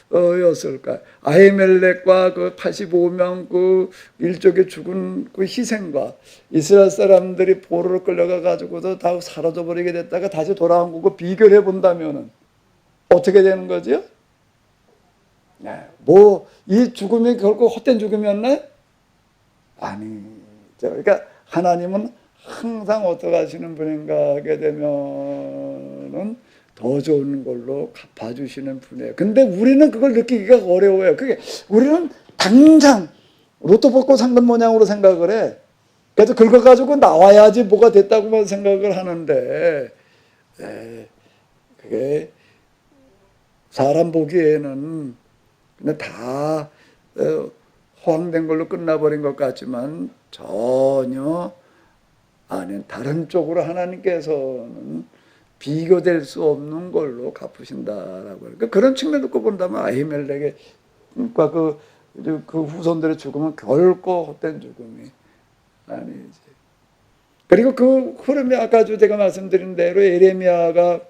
거였을까? 아히멜렉과 그 85명 그 일족의 죽은 그 희생과 이스라엘 사람들이 포로로 끌려가 가지고도 다 사라져 버리게 됐다가 다시 돌아온 거고 비교를 해본다면은 어떻게 되는 거죠? 뭐 이 죽음이 결코 헛된 죽음이었나요? 아니죠. 그러니까 하나님은 항상 어떻게 하시는 분인가 하게 되면은 더 좋은 걸로 갚아주시는 분이에요. 근데 우리는 그걸 느끼기가 어려워요. 그게 우리는 당장 로또 복권 상금 모양으로 생각을 해. 그래서 그거 가지고 나와야지 뭐가 됐다고만 생각을 하는데 그게 사람 보기에는 그냥 다 허황된 걸로 끝나버린 것 같지만 전혀 아닌 다른 쪽으로 하나님께서는 비교될 수 없는 걸로 갚으신다라고. 그러니까 그런 측면을 놓고 본다면 아히멜렉과 그 그 후손들의 죽음은 결코 헛된 죽음이 아니지. 그리고 그 흐름이 아까 제가 말씀드린 대로 예레미야가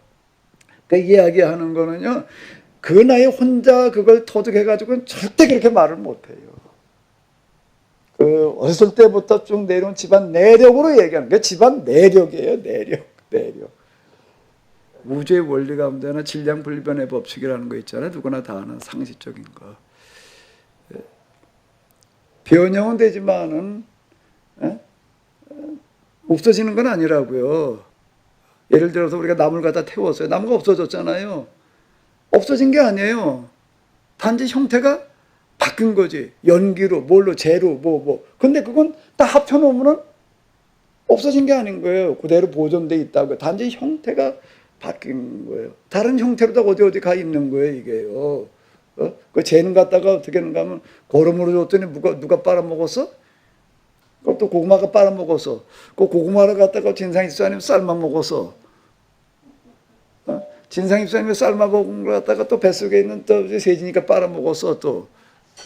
그 이야기하는 거는요, 그 나이 혼자 그걸 터득해가지고는 절대 그렇게 말을 못해요. 그 어렸을 때부터 쭉 내려온 집안 내력으로 얘기하는 게 집안 내력이에요. 내력. 우주의 원리 가운데는 질량 불변의 법칙이라는 거 있잖아요. 누구나 다 아는 상식적인 거. 변형은 되지만은 없어지는 건 아니라고요. 예를 들어서 우리가 나무를 갖다 태웠어요. 나무가 없어졌잖아요. 없어진 게 아니에요. 단지 형태가 바뀐 거지. 연기로, 뭘로, 재로, 뭐. 근데 그건 다 합쳐놓으면 없어진 게 아닌 거예요. 그대로 보존돼 있다고요. 단지 형태가 바뀐 거예요. 다른 형태로다 어디 가 있는 거예요, 이게요. 그 재는 갖다가 어떻게 하는가 하면 거름으로 줬더니 누가 빨아먹었어? 또 고구마가 빨아먹었어. 그 고구마를 갖다가 진상입사님 삶아 먹었어. 진상입사님이 삶아 먹은 걸 갖다가 또 뱃속에 있는 또 세진이가 빨아먹었어. 또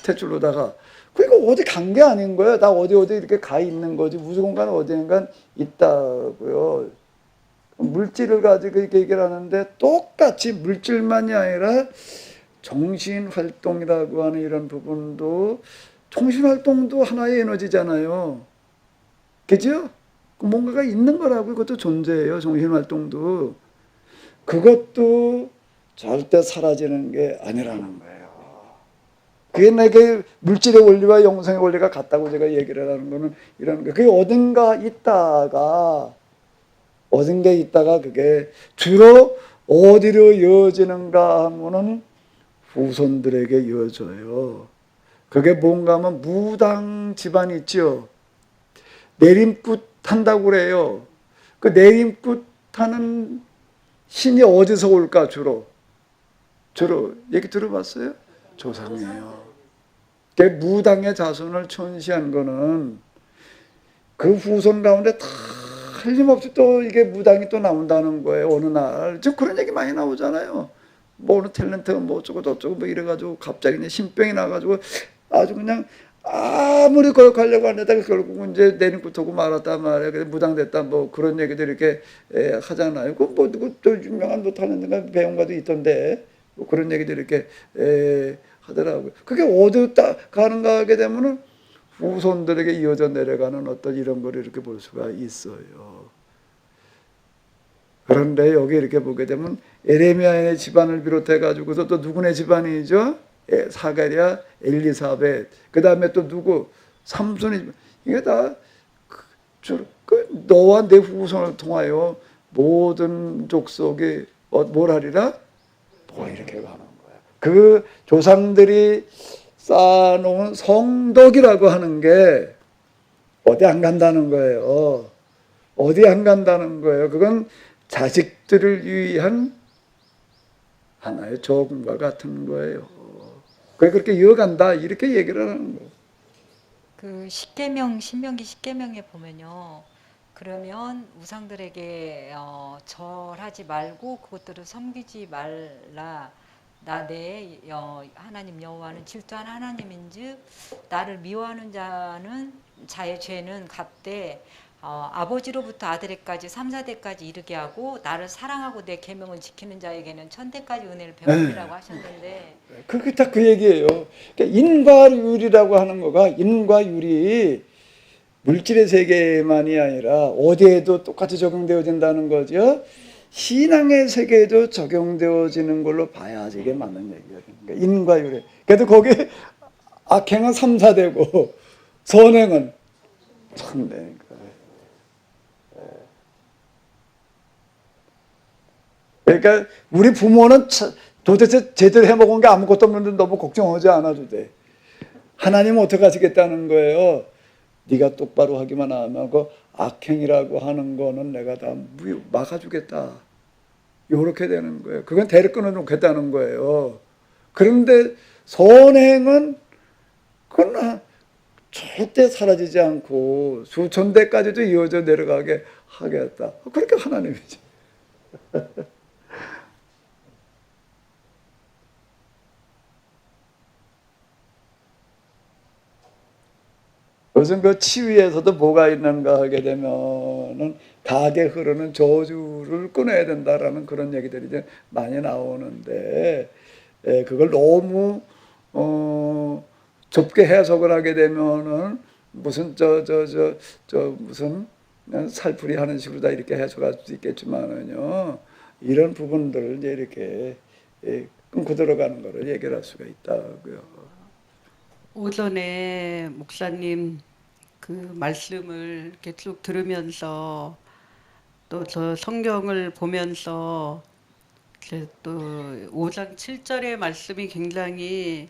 탯줄로다가. 그러니까 어디 간 게 아닌 거예요. 다 어디 이렇게 가 있는 거지. 우주공간은 어디인가 있다고요. 물질을 가지고 이렇게 얘기를 하는데 똑같이 물질만이 아니라 정신활동이라고 하는 이런 부분도, 정신활동도 하나의 에너지잖아요. 그죠? 뭔가가 있는 거라고. 그것도 존재해요. 정신활동도. 그것도 절대 사라지는 게 아니라는 거예요. 그게 내게 물질의 원리와 영성의 원리가 같다고 제가 얘기를 하는 거는 이런 거예요. 그게 어딘가 있다가 그게 주로 어디로 이어지는가 하면은 후손들에게 이어져요. 그게 뭔가 하면 무당 집안이 있죠. 내림굿 탄다고 그래요. 그 내림굿 타는 신이 어디서 올까 주로 얘기 들어봤어요? 조상이에요. 그 무당의 자손을 천시한 거는 그 후손 가운데 틀림없이 또 이게 무당이 또 나온다는 거예요. 어느 날. 지금 그런 얘기 많이 나오잖아요. 뭐 어느 탤런트가 뭐 어쩌고 저쩌고 뭐 이래가지고 갑자기 그냥 신병이 나가지고 아주 그냥 아무리 거역하려고 하다가 결국은 이제 내림굿하고 말았단 말이에요. 그래서 무당됐다 뭐 그런 얘기들 이렇게 하잖아요. 그 뭐 누구 또 유명한 뭐 탤런트가 배우가도 있던데 뭐 그런 얘기들 이렇게 하더라고요. 그게 어디 가는가 하게 되면은 후손들에게 이어져 내려가는 어떤 이런 걸 이렇게 볼 수가 있어요. 그런데 여기 이렇게 보게 되면 예레미야의 집안을 비롯해 가지고서 또 누구네 집안이죠? 사가랴, 엘리사벳. 그 다음에 또 누구? 삼손이. 이게 다 너와 내 후손을 통하여 모든 족속이 뭘 하리라? 뭐 이렇게 가는 거야. 그 조상들이 쌓아놓은 성덕이라고 하는 게 어디 안 간다는 거예요. 어디 안 간다는 거예요. 그건 자식들을 위한 하나의 조금과 같은 거예요. 그게 그렇게 이어간다 이렇게 얘기를 하는 거예요. 그 십계명, 신명기 십계명에 보면요. 그러면 우상들에게 절하지 말고 그것들을 섬기지 말라. 나 내 하나님 여호와는 질투한 하나님인즉 나를 미워하는 자는 자의 죄는 갚되 아버지로부터 아들에까지 3, 4대까지 이르게 하고 나를 사랑하고 내 계명을 지키는 자에게는 1000대까지 은혜를 베풀리라고 하셨는데 그게 딱 그 얘기예요. 그러니까 인과율이라고 하는 거가 인과율이 물질의 세계만이 아니라 어디에도 똑같이 적용되어진다는 거죠. 신앙의 세계에도 적용되어지는 걸로 봐야지 이게 맞는 얘기예요. 그러니까 인과율에. 그래도 거기 악행은 3, 4대고 선행은 1000대니까. 그러니까 우리 부모는 도대체 제대로 해먹은 게 아무것도 없는데 너무 걱정하지 않아도 돼. 하나님은 어떻게 하시겠다는 거예요? 네가 똑바로 하기만 하면 그 악행이라고 하는 거는 내가 다 막아주겠다. 이렇게 되는 거예요. 그건 대를 끊어놓겠다는 거예요. 그런데 선행은 그건 절대 사라지지 않고 수천 대까지도 이어져 내려가게 하겠다. 그렇게 하나님이죠. 무슨 그 치위에서도 뭐가 있는가 하게 되면은 가게 흐르는 저주를 끊어야 된다라는 그런 얘기들이 이제 많이 나오는데, 그걸 너무 좁게 해석을 하게 되면은 무슨 무슨 살풀이 하는 식으로 다 이렇게 해석할 수 있겠지만은요, 이런 부분들을 이제 이렇게 끊고 들어가는 거를 얘기할 수가 있다고요. 오전에 목사님 그 말씀을 이렇게 쭉 들으면서 또 저 성경을 보면서 이렇게 또 5장 7절의 말씀이 굉장히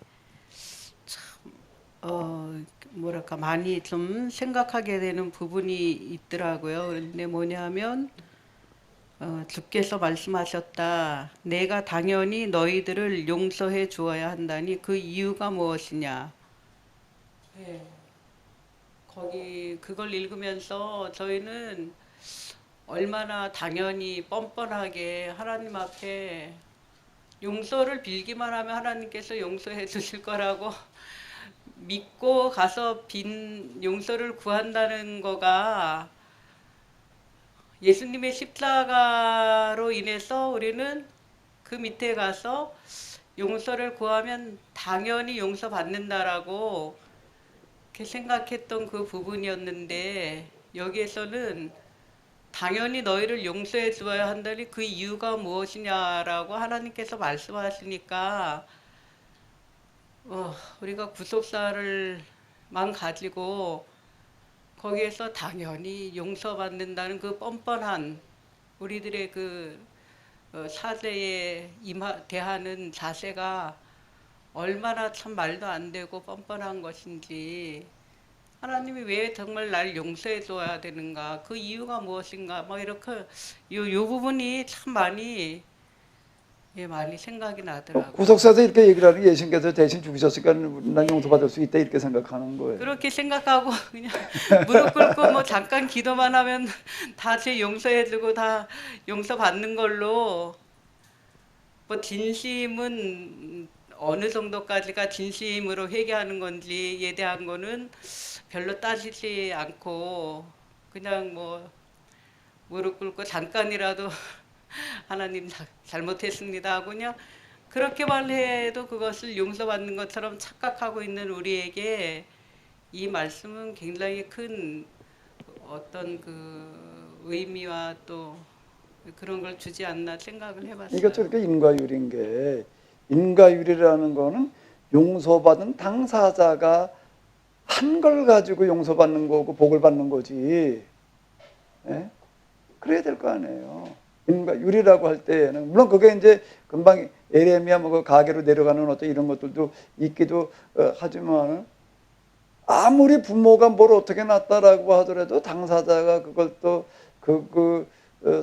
뭐랄까 많이 좀 생각하게 되는 부분이 있더라고요. 근데 뭐냐면 주께서 말씀하셨다. 내가 당연히 너희들을 용서해 주어야 한다니 그 이유가 무엇이냐. 네. 거기 그걸 읽으면서 저희는 얼마나 당연히 뻔뻔하게 하나님 앞에 용서를 빌기만 하면 하나님께서 용서해 주실 거라고 믿고 가서 빈 용서를 구한다는 거가 예수님의 십자가로 인해서 우리는 그 밑에 가서 용서를 구하면 당연히 용서받는다라고 이렇게 생각했던 그 부분이었는데, 여기에서는 당연히 너희를 용서해 주어야 한다니 그 이유가 무엇이냐라고 하나님께서 말씀하시니까 우리가 구속사를만 가지고 거기에서 당연히 용서받는다는 그 뻔뻔한 우리들의 그 사죄에 대하는 자세가 얼마나 참 말도 안 되고 뻔뻔한 것인지, 하나님이 왜 정말 날 용서해 줘야 되는가, 그 이유가 무엇인가, 뭐 이렇게 요 부분이 참 많이 많이 생각이 나더라고요. 구속사에서 이렇게 얘기를 하는 게 예수님께서 대신 죽으셨으니까 난 용서받을 수 있다 이렇게 생각하는 거예요. 그렇게 생각하고 그냥 무릎 꿇고 뭐 잠깐 기도만 하면 다 제 용서해주고 다 용서받는 걸로, 뭐 진심은 어느 정도까지가 진심으로 회개하는 건지에 대한 거는 별로 따지지 않고 그냥 뭐 무릎 꿇고 잠깐이라도 하나님 잘못했습니다 하고 그냥 그렇게만 해도 그것을 용서받는 것처럼 착각하고 있는 우리에게 이 말씀은 굉장히 큰 어떤 그 의미와 또 그런 걸 주지 않나 생각을 해봤어요. 이게 저렇게 인과율인 게, 인과율이라는 거는 용서받은 당사자가 한 걸 가지고 용서받는 거고 복을 받는 거지. 예? 그래야 될 거 아니에요. 인과율이라고 할 때에는 물론 그게 이제 금방 에레미야 뭐 가게로 내려가는 어떤 이런 것들도 있기도 하지만, 아무리 부모가 뭘 어떻게 놨다라고 하더라도 당사자가 그걸 또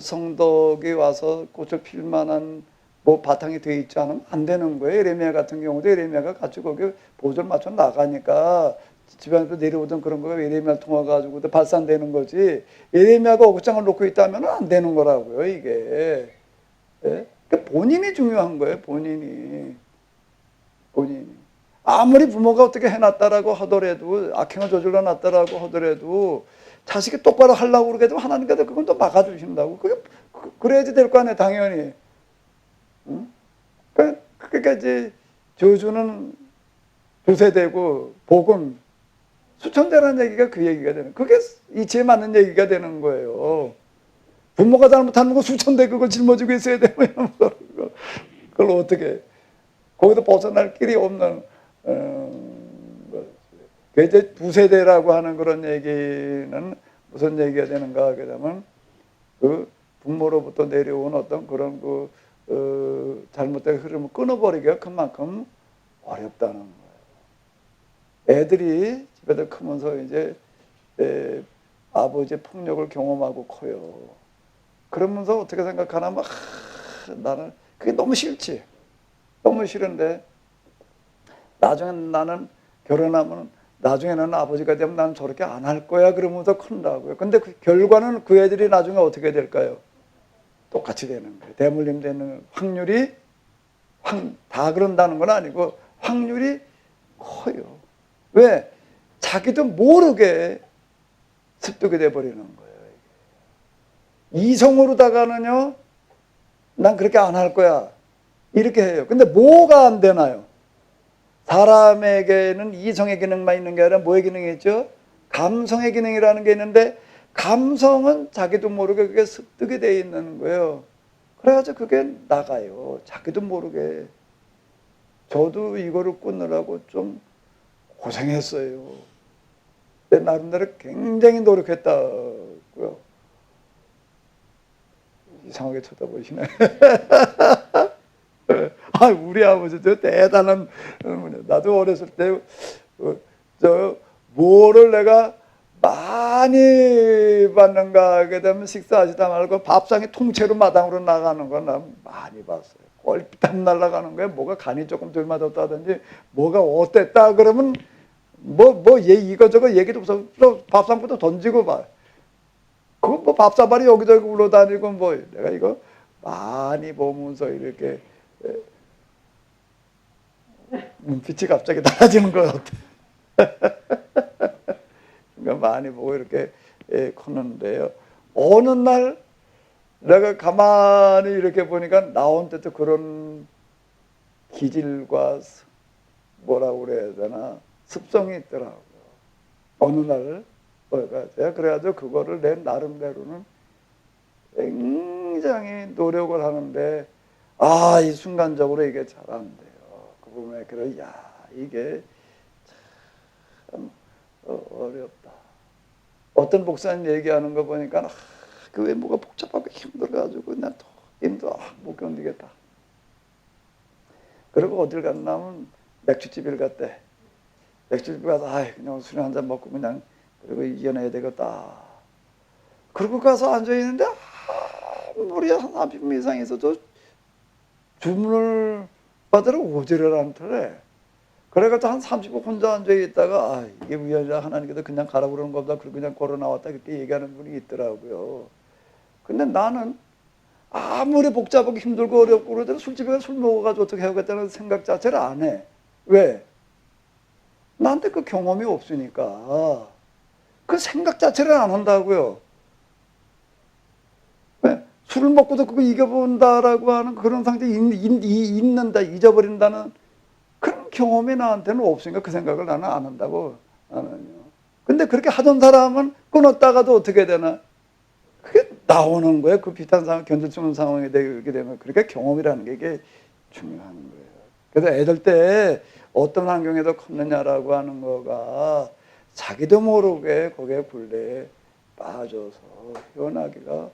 성덕이 와서 꽃을 필 만한 뭐 바탕이 되어 있지 않으면 안 되는 거예요. 에레미야 같은 경우도 에레미야가 같이 거기 보조를 맞춰 나가니까 집안에서 내려오던 그런 거가 에레미야를 통해 가지고 발산되는 거지, 에레미야가 어긋장을 놓고 있다면 안 되는 거라고요, 이게. 예? 그러니까 본인이 중요한 거예요, 본인이. 아무리 부모가 어떻게 해놨다라고 하더라도, 악행을 저질러 놨다라고 하더라도 자식이 똑바로 하려고 그러게도 하나님께서 그건 또 막아주신다고. 그래야지 될 거 아니에요, 당연히. 응? 그러니까 이제 저주는 두세 되고 복은 수천대라는 얘기가 그 얘기가 되는, 그게 이치에 맞는 얘기가 되는 거예요. 부모가 잘못하는 거 수천대 그걸 짊어지고 있어야 되면 그걸 어떻게, 거기서 벗어날 길이 없는, 그 이제 두세대라고 하는 그런 얘기는 무슨 얘기가 되는가 하게 되면, 그 부모로부터 내려온 어떤 그런 잘못된 흐름을 끊어버리기가 그만큼 어렵다는 거예요. 애들이 집에서 크면서 이제 아버지의 폭력을 경험하고 커요. 그러면서 어떻게 생각하냐면, 나는 그게 너무 싫지. 너무 싫은데 나중에 나는 결혼하면 나중에는 아버지가 되면 나는 저렇게 안 할 거야 그러면서 큰다고요. 근데 그 결과는 그 애들이 나중에 어떻게 될까요? 똑같이 되는 거예요. 대물림 되는 확률이 다 그런다는 건 아니고 확률이 커요. 왜? 자기도 모르게 습득이 돼버리는 거예요. 이성으로다가는요, 난 그렇게 안 할 거야, 이렇게 해요. 근데 뭐가 안 되나요? 사람에게는 이성의 기능만 있는 게 아니라 뭐의 기능이 있죠? 감성의 기능이라는 게 있는데, 감성은 자기도 모르게 그게 습득이 돼 있는 거예요. 그래가지고 그게 나가요. 자기도 모르게. 저도 이거를 끊으라고 좀 고생했어요. 내 나름대로 굉장히 노력했다고요. 이상하게 쳐다보시네. 아, 우리 아버지 저 대단한 분이에요. 나도 어렸을 때 뭐를 내가 많이 받는가 하게 되면 식사하시다 말고 밥상에 통째로 마당으로 나가는 건 난 많이 봤어요. 꼴땀 날아가는 거예요. 뭐가 간이 조금 덜 맞았다든지 뭐가 어땠다 그러면 이거저거 얘기도 없어. 밥상부터 던지고 봐. 그거 뭐 밥사발이 여기저기 굴러다니고 뭐 내가 이거 많이 보면서 이렇게 눈빛이 갑자기 달라지는 것 같아. 그러니까 많이 보고 이렇게 컸는데요. 어느 날 내가 가만히 이렇게 보니까 나한테도 그런 기질과 뭐라고 그래야 되나 습성이 있더라고요. 어느 날 제가 그래가지고 그거를 내 나름대로는 굉장히 노력을 하는데 이 순간적으로 이게 잘 안 돼요. 그 부분에 그래 이게 참 어렵다. 어떤 목사님 얘기하는 거 보니까 그 외모가 복잡하고 힘들어가지고 난 더 힘들어 못 견디겠다. 그리고 어딜 갔냐면 맥주집을 갔대. 맥주집 가서 그냥 술 한잔 먹고 그냥 그리고 이겨내야 되겠다. 그러고 가서 앉아있는데 아무리 한 30분 이상 있어도 주문을 받으러 오지를 않더래. 그래가지고 한 30분 혼자 앉아있다가 이게 위원장 하나님께서 그냥 가라 그러는 것보다 그냥 걸어 나왔다 그렇게 얘기하는 분이 있더라고요. 근데 나는 아무리 복잡하고 힘들고 어렵고 그러더라도 술집에 가서 술 먹어가지고 어떻게 해야겠다는 생각 자체를 안 해. 왜? 나한테 그 경험이 없으니까 그 생각 자체를 안 한다고요. 왜? 술을 먹고도 그거 이겨본다라고 하는 그런 상태에 잊는다, 잊어버린다는 그런 경험이 나한테는 없으니까 그 생각을 나는 안 한다고. 나는요. 근데 그렇게 하던 사람은 끊었다가도 어떻게 되나? 그게 나오는 거예요. 그 비슷한 상황, 견딜 수 없는 상황에 되게 되면. 그러니까 경험이라는 게 이게 중요한 거예요. 그래서 애들 때 어떤 환경에서 컸느냐라고 하는 거가 자기도 모르게 거기에 굴레에 빠져서 헤어나기가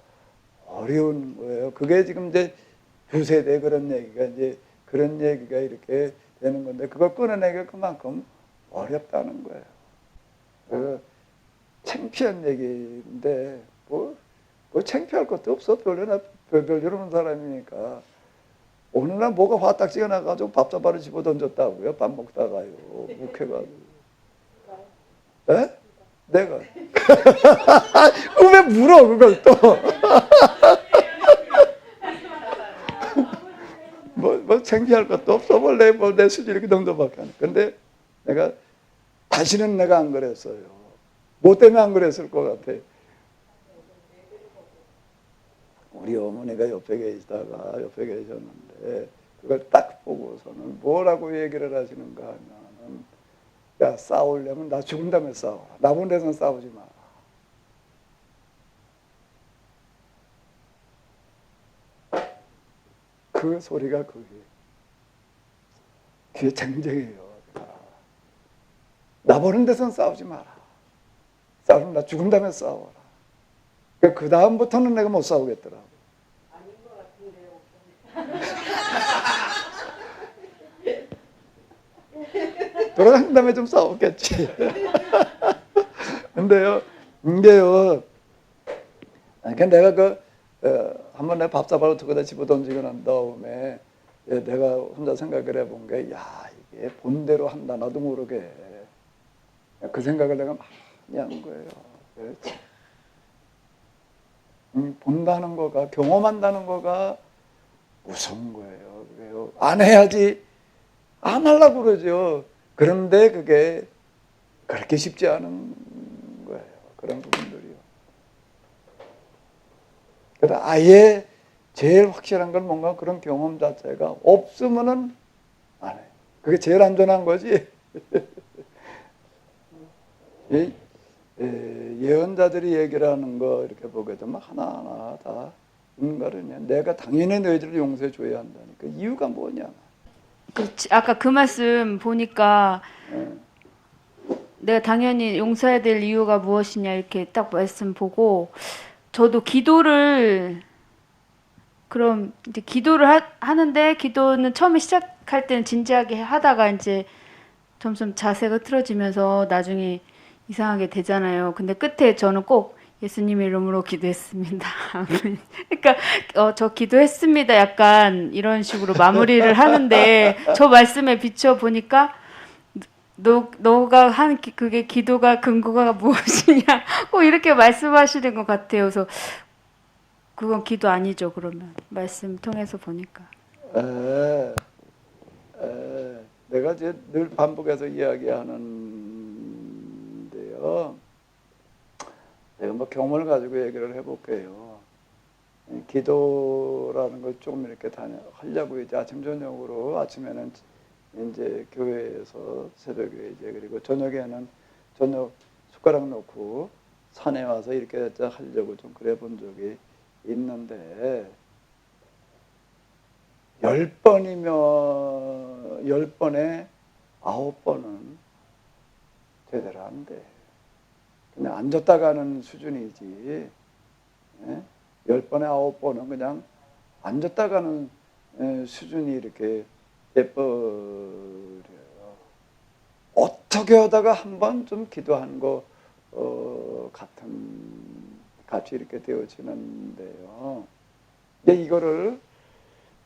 어려운 거예요. 그게 지금 이제 두 세대 그런 얘기가 이제 그런 얘기가 이렇게 되는 건데 그걸 끊어내기가 그만큼 어렵다는 거예요. 그래서 창피한 얘기인데 뭐 창피할 것도 없어. 별로 이러는 사람이니까. 어느 날 뭐가 화딱지가 나가지고 밥사발을 집어 던졌다고요. 밥 먹다가요. 묵혀가지고. 에? 내가. 왜 물어 그걸 또. 뭐 창피할 것도 없어. 원래 내 수지 이렇게 정도밖에 안 해. 근데 내가 다시는 내가 안 그랬어요. 뭐 때문에 안 그랬을 것 같아. 우리 어머니가 옆에 계셨는데 그걸 딱 보고서는 뭐라고 얘기를 하시는가 하면은 야 싸우려면 나 죽은 다음에 싸워라. 나 본 데서는 싸우지 마라. 그 소리가 그게 쟁쟁해요. 나 보는 데서는 싸우지 마라. 싸우면 나 죽은 다음에 싸워라. 그 다음부터는 내가 못 싸우겠더라고. 아닌 것 같은데요. 돌아간 다음에 좀 싸웠겠지. 근데요, 이게요, 그러니까 내가 한번 내가 밥사발로 두고 다 집어 던지고 난 다음에 내가 혼자 생각을 해본 게, 이게 본대로 한다, 나도 모르게. 그 생각을 내가 많이 한 거예요. 그렇지. 본다는 거가, 경험한다는 거가 무서운 거예요. 그래요. 안 해야지. 안 하려고 그러죠. 그런데 그게 그렇게 쉽지 않은 거예요. 그런 부분들이요. 그러니까 아예 제일 확실한 건 뭔가 그런 경험 자체가 없으면은 안 해요. 그게 제일 안전한 거지. 예언자들이 얘기를 하는 거 이렇게 보게 되면 하나하나 다 인간은 내가 당연히 너희들을 용서해 줘야 한다니까. 이유가 뭐냐. 그렇지. 아까 그 말씀 보니까 예. 내가 당연히 용서해야 될 이유가 무엇이냐 이렇게 딱 말씀 보고 저도 기도를 그럼 이제 기도를 하는데 기도는 처음에 시작할 때는 진지하게 하다가 이제 점점 자세가 틀어지면서 나중에 이상하게 되잖아요. 근데 끝에 저는 꼭 예수님 이름으로 기도했습니다. 그러니까 저 기도했습니다. 약간 이런 식으로 마무리를 하는데 저 말씀에 비춰 보니까 너가 한 그게 기도가 근거가 무엇이냐 꼭 이렇게 말씀하시는 것 같아요. 그래서 그건 기도 아니죠. 그러면 말씀 통해서 보니까 에, 내가 이제 늘 반복해서 이야기하는데요. 내가 뭐 경험을 가지고 얘기를 해볼게요. 기도라는 걸 조금 이렇게 하려고 이제 아침 저녁으로 아침에는 이제 교회에서 새벽에 이제 그리고 저녁에는 저녁 숟가락 놓고 산에 와서 이렇게 하려고 좀 그래 본 적이 있는데 10번이면 10번에 9번은 제대로 안 돼. 그냥 앉았다 가는 수준이지. 예? 10번에 9번은 그냥 앉았다 가는 수준이 이렇게 돼버려요. 어떻게 하다가 한 번 좀 기도한 거 같이 이렇게 되어지는데요. 근데 이거를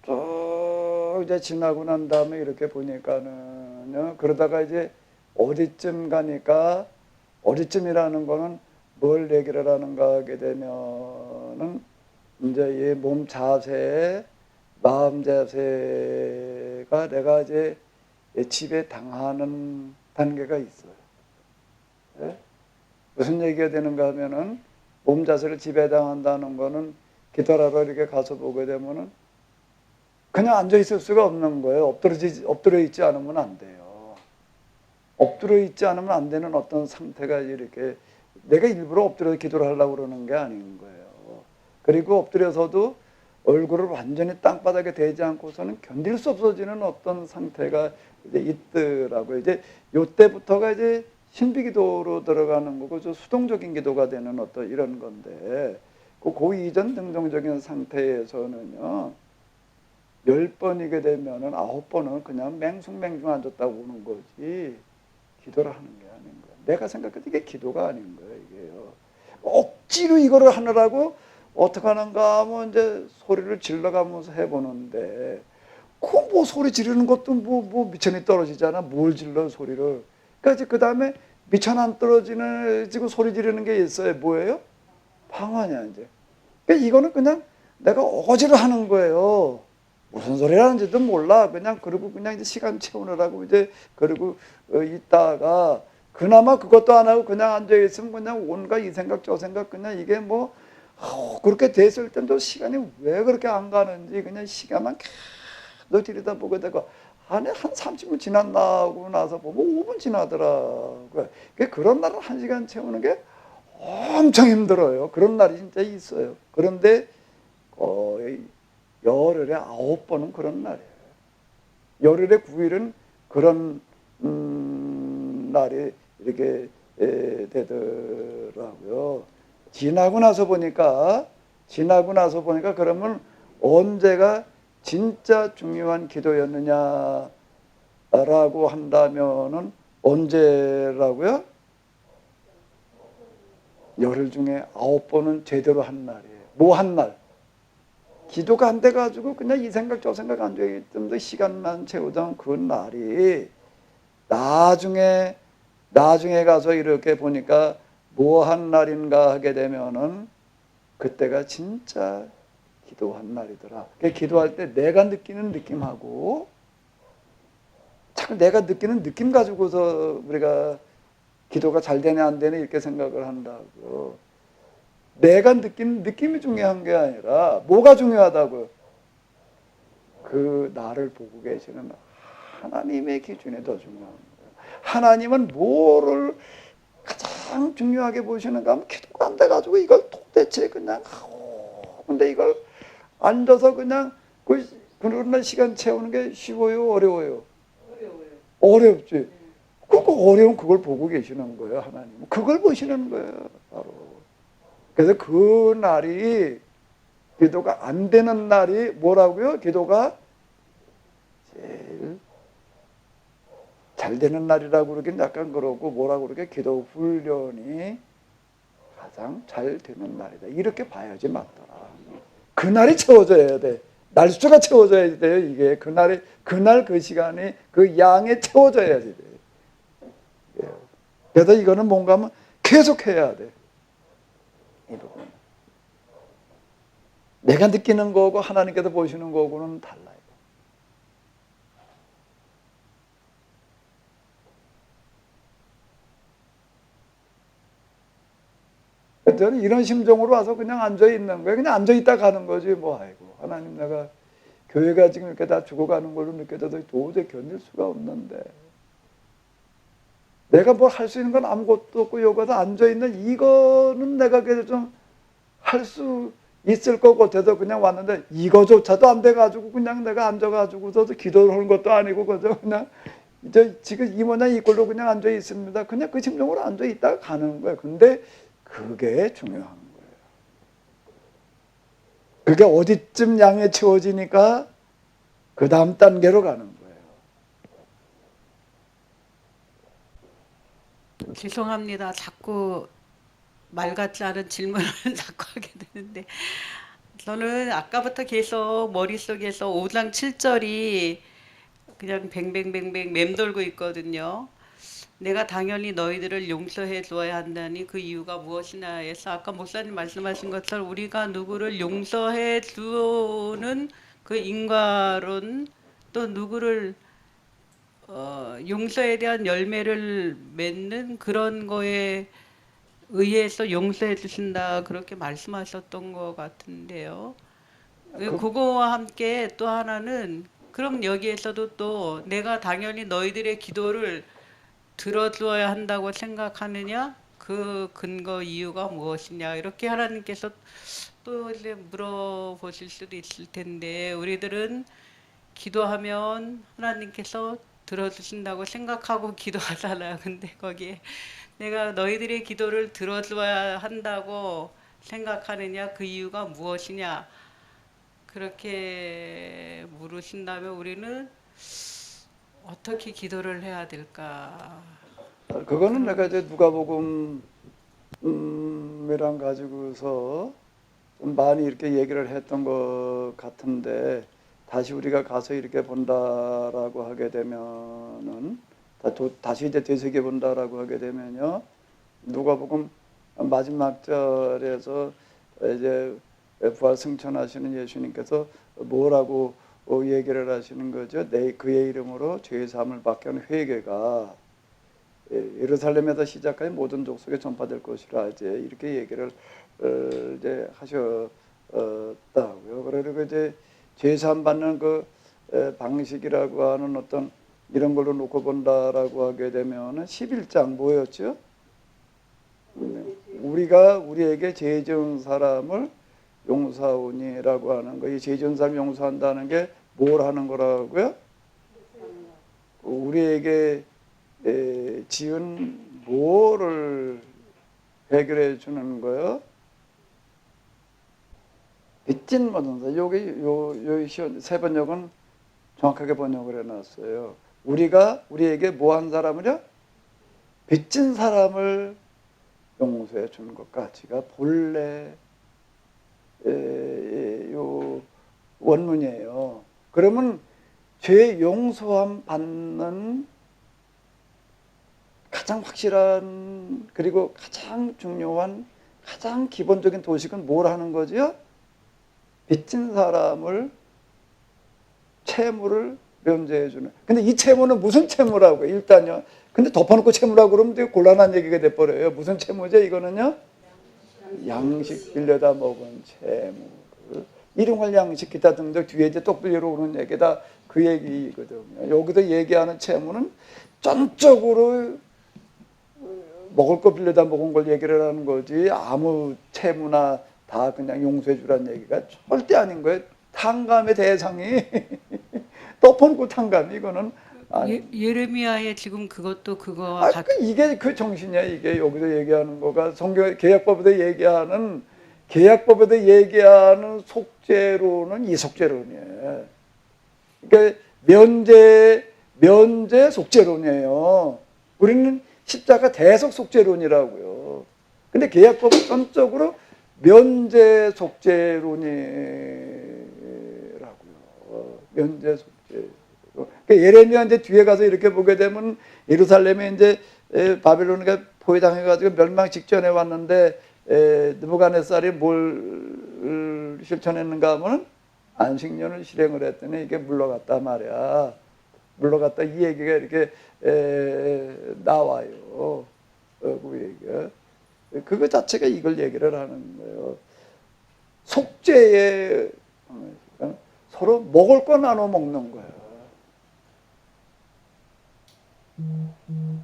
쭉 이제 지나고 난 다음에 이렇게 보니까는요. 그러다가 이제 어디쯤 가니까 어디쯤이라는 거는 뭘 얘기를 하는가 하게 되면은 이제 이 몸 자세, 마음 자세가 내가 이제 지배 당하는 단계가 있어요. 네? 무슨 얘기가 되는가 하면은 몸 자세를 지배당한다는 거는 기도하러 이렇게 가서 보게 되면은 그냥 앉아 있을 수가 없는 거예요. 엎드려 있지 않으면 안 돼요. 엎드려 있지 않으면 안 되는 어떤 상태가 이렇게 내가 일부러 엎드려 기도를 하려고 그러는 게 아닌 거예요. 그리고 엎드려서도 얼굴을 완전히 땅바닥에 대지 않고서는 견딜 수 없어지는 어떤 상태가 이제 있더라고요. 이제 요때부터가 이제 신비기도로 들어가는 거고, 저 수동적인 기도가 되는 어떤 이런 건데, 그 이전 등정적인 상태에서는요, 10번이게 되면은 9번은 그냥 맹숭맹숭 앉았다고 오는 거지, 기도를 하는 게 아닌 거예요. 내가 생각해도 이게 기도가 아닌 거예요, 이게요. 억지로 이거를 하느라고 어떻게 하는가 하면 이제 소리를 질러가면서 해보는데, 뭐 소리 지르는 것도 뭐 미천이 떨어지잖아. 뭘 질러 소리를. 그러니까 그 다음에 미천 안 떨어지고 소리 지르는 게 있어요. 뭐예요? 방언이야, 이제. 그러니까 이거는 그냥 내가 어거지로 하는 거예요. 무슨 소리 하는지도 몰라. 그리고 그냥 이제 시간 채우느라고 이제, 그리고 있다가, 그나마 그것도 안 하고 그냥 앉아있으면 그냥 온갖 이 생각 저 생각 그냥 이게 뭐, 그렇게 됐을 때도 시간이 왜 그렇게 안 가는지 그냥 시간만 계속 들여다보게 되고, 한 30분 지났나고 나서 보면 5분 지나더라고요. 그런 날은 1시간 채우는 게 엄청 힘들어요. 그런 날이 진짜 있어요. 그런데 거의 열흘에 9번은 그런 날이에요. 열흘에 9일은 그런 날이 이렇게 되더라고요. 지나고 나서 보니까 그러면 언제가 진짜 중요한 기도였느냐라고 한다면은 언제라고요? 열흘 중에 9번은 제대로 한 날이에요. 뭐 한 날? 기도가 안 돼가지고 그냥 이 생각 저 생각 안 되겠던데 시간만 채우던 그 날이 나중에 가서 이렇게 보니까 뭐 한 날인가 하게 되면은 그때가 진짜 기도한 날이더라. 기도할 때 내가 느끼는 느낌하고 자꾸 내가 느끼는 느낌 가지고서 우리가 기도가 잘 되네 안 되네 이렇게 생각을 한다고. 내가 느낀 느낌이 중요한 게 아니라 뭐가 중요하다고요? 그 나를 보고 계시는 하나님의 기준이 더 중요한 거예요. 하나님은 뭐를 가장 중요하게 보시는가 하면 기도가 안 돼가지고 이걸 도대체 그냥 하고 근데 이걸 앉아서 그냥 그런 시간 채우는 게 쉬워요 어려워요? 어렵지. 그거 어려운 그걸 보고 계시는 거예요 하나님. 그걸 보시는 거예요 바로. 그래서 그 날이 기도가 안 되는 날이 뭐라고요? 기도가 제일 잘 되는 날이라고 그러긴 약간 그러고 뭐라고 그러게 기도 훈련이 가장 잘 되는 날이다. 이렇게 봐야지 맞더라. 그 날이 채워져야 돼. 날수가 채워져야 돼요. 이게 그날 그 시간이 그 양에 채워져야지 돼. 그래서 이거는 뭔가 하면 계속 해야 돼. 이 부분. 내가 느끼는 거고 하나님께서 보시는 거고는 달라요. 저는 이런 심정으로 와서 그냥 앉아 있는 거예요. 그냥 앉아 있다 가는 거지 뭐. 아이고 하나님 내가 교회가 지금 이렇게 다 죽어가는 걸로 느껴져도 도저히 견딜 수가 없는데 내가 뭘 할 수 있는 건 아무것도 없고 여기서 앉아 있는 이거는 내가 그래도 좀 할 수 있을 것 같아서 그냥 왔는데 이거조차도 안 돼가지고 그냥 내가 앉아가지고서도 기도를 하는 것도 아니고 그저 그냥 이제 지금 이 모양 이 꼴로 그냥 앉아 있습니다. 그냥 그 심정으로 앉아 있다가 가는 거예요. 근데 그게 중요한 거예요. 그게 어디쯤 양에 채워지니까 그 다음 단계로 가는 거예요. 죄송합니다. 자꾸 말 같지 않은 질문을 자꾸 하게 되는데 저는 아까부터 계속 머릿속에서 5장 7절이 그냥 뱅뱅뱅뱅 맴돌고 있거든요. 내가 당연히 너희들을 용서해 주어야 한다니 그 이유가 무엇이냐 해서 아까 목사님 말씀하신 것처럼 우리가 누구를 용서해 주는 그 인과론 또 누구를 용서에 대한 열매를 맺는 그런 거에 의해서 용서해 주신다 그렇게 말씀하셨던 것 같은데요. 그거와 함께 또 하나는 그럼 여기에서도 또 내가 당연히 너희들의 기도를 들어주어야 한다고 생각하느냐? 그 근거 이유가 무엇이냐? 이렇게 하나님께서 또 이제 물어보실 수도 있을 텐데 우리들은 기도하면 하나님께서 들어주신다고 생각하고 기도하잖아요. 근데 거기에 내가 너희들의 기도를 들어줘야 한다고 생각하느냐? 그 이유가 무엇이냐? 그렇게 물으신다면 우리는 어떻게 기도를 해야 될까? 그거는 내가 이제 누가복음이랑 가지고서 좀 많이 이렇게 얘기를 했던 것 같은데 다시 우리가 가서 이렇게 본다라고 하게 되면은 다시 이제 되새겨 본다라고 하게 되면요 누가복음 마지막 절에서 이제 부활 승천하시는 예수님께서 뭐라고 얘기를 하시는 거죠? 그의 이름으로 죄 사함을 받게 하는 회개가 예루살렘에서 시작하여 모든 족속에 전파될 것이라 이제 이렇게 얘기를 이제 하셨다고요. 그리고 이제 죄 사함 받는 그 방식이라고 하는 어떤 이런 걸로 놓고 본다라고 하게 되면은 11장 뭐였죠? 우리가 우리에게 죄 지은 사람을 용서하오니라고 하는 거. 이 죄 지은 사람 용서한다는 게 뭘 하는 거라고요? 우리에게 지은 뭐를 해결해 주는 거요? 빚진 모든 사. 여기 세 번역은 정확하게 번역을 해놨어요. 우리가 우리에게 뭐 한 사람을요? 빚진 사람을 용서해 주는 것 가치가 본래 요 원문이에요. 그러면 죄 용서함 받는 가장 확실한 그리고 가장 중요한 가장 기본적인 도식은 뭘 하는 거죠? 빚진 사람을 채무를 면제해 주는. 근데 이 채무는 무슨 채무라고? 일단요. 근데 덮어놓고 채무라고 그러면 되게 곤란한 얘기가 돼버려요. 무슨 채무죠? 이거는요? 양식 빌려다 먹은 채무. 일용할 양식 기타 등등 뒤에 이제 똑 빌려 오는 얘기다 그 얘기거든요. 여기서 얘기하는 채무는 전적으로 먹을 거 빌려다 먹은 걸 얘기를 하는 거지 아무 채무나 다 그냥 용서해 주라는 얘기가 절대 아닌 거예요. 탕감의 대상이 덮어놓고 탕감 이거는 예레미야의 지금 그것도 그거와 이게 그 정신이야. 이게 여기서 얘기하는 거가 성경 계약법에서 얘기하는 속죄로는 이 속죄론이에요. 그러니까 면제 속죄론이에요. 우리는 십자가 대속 속죄론이라고요. 근데 계약법은 전적으로 면제 속죄론이라고요. 면제 속죄. 그러니까 예레미야 이제 뒤에 가서 이렇게 보게 되면 예루살렘에 이제 바빌론가 포위당해가지고 멸망 직전에 왔는데 느부갓네살이 뭘 실천했는가 하면 안식년을 실행을 했더니 이게 물러갔다 말이야. 물러갔다 이 얘기가 이렇게 나와요. 그 얘기가. 그거 자체가 이걸 얘기를 하는 거예요. 속죄에 서로 먹을 거 나눠 먹는 거예요.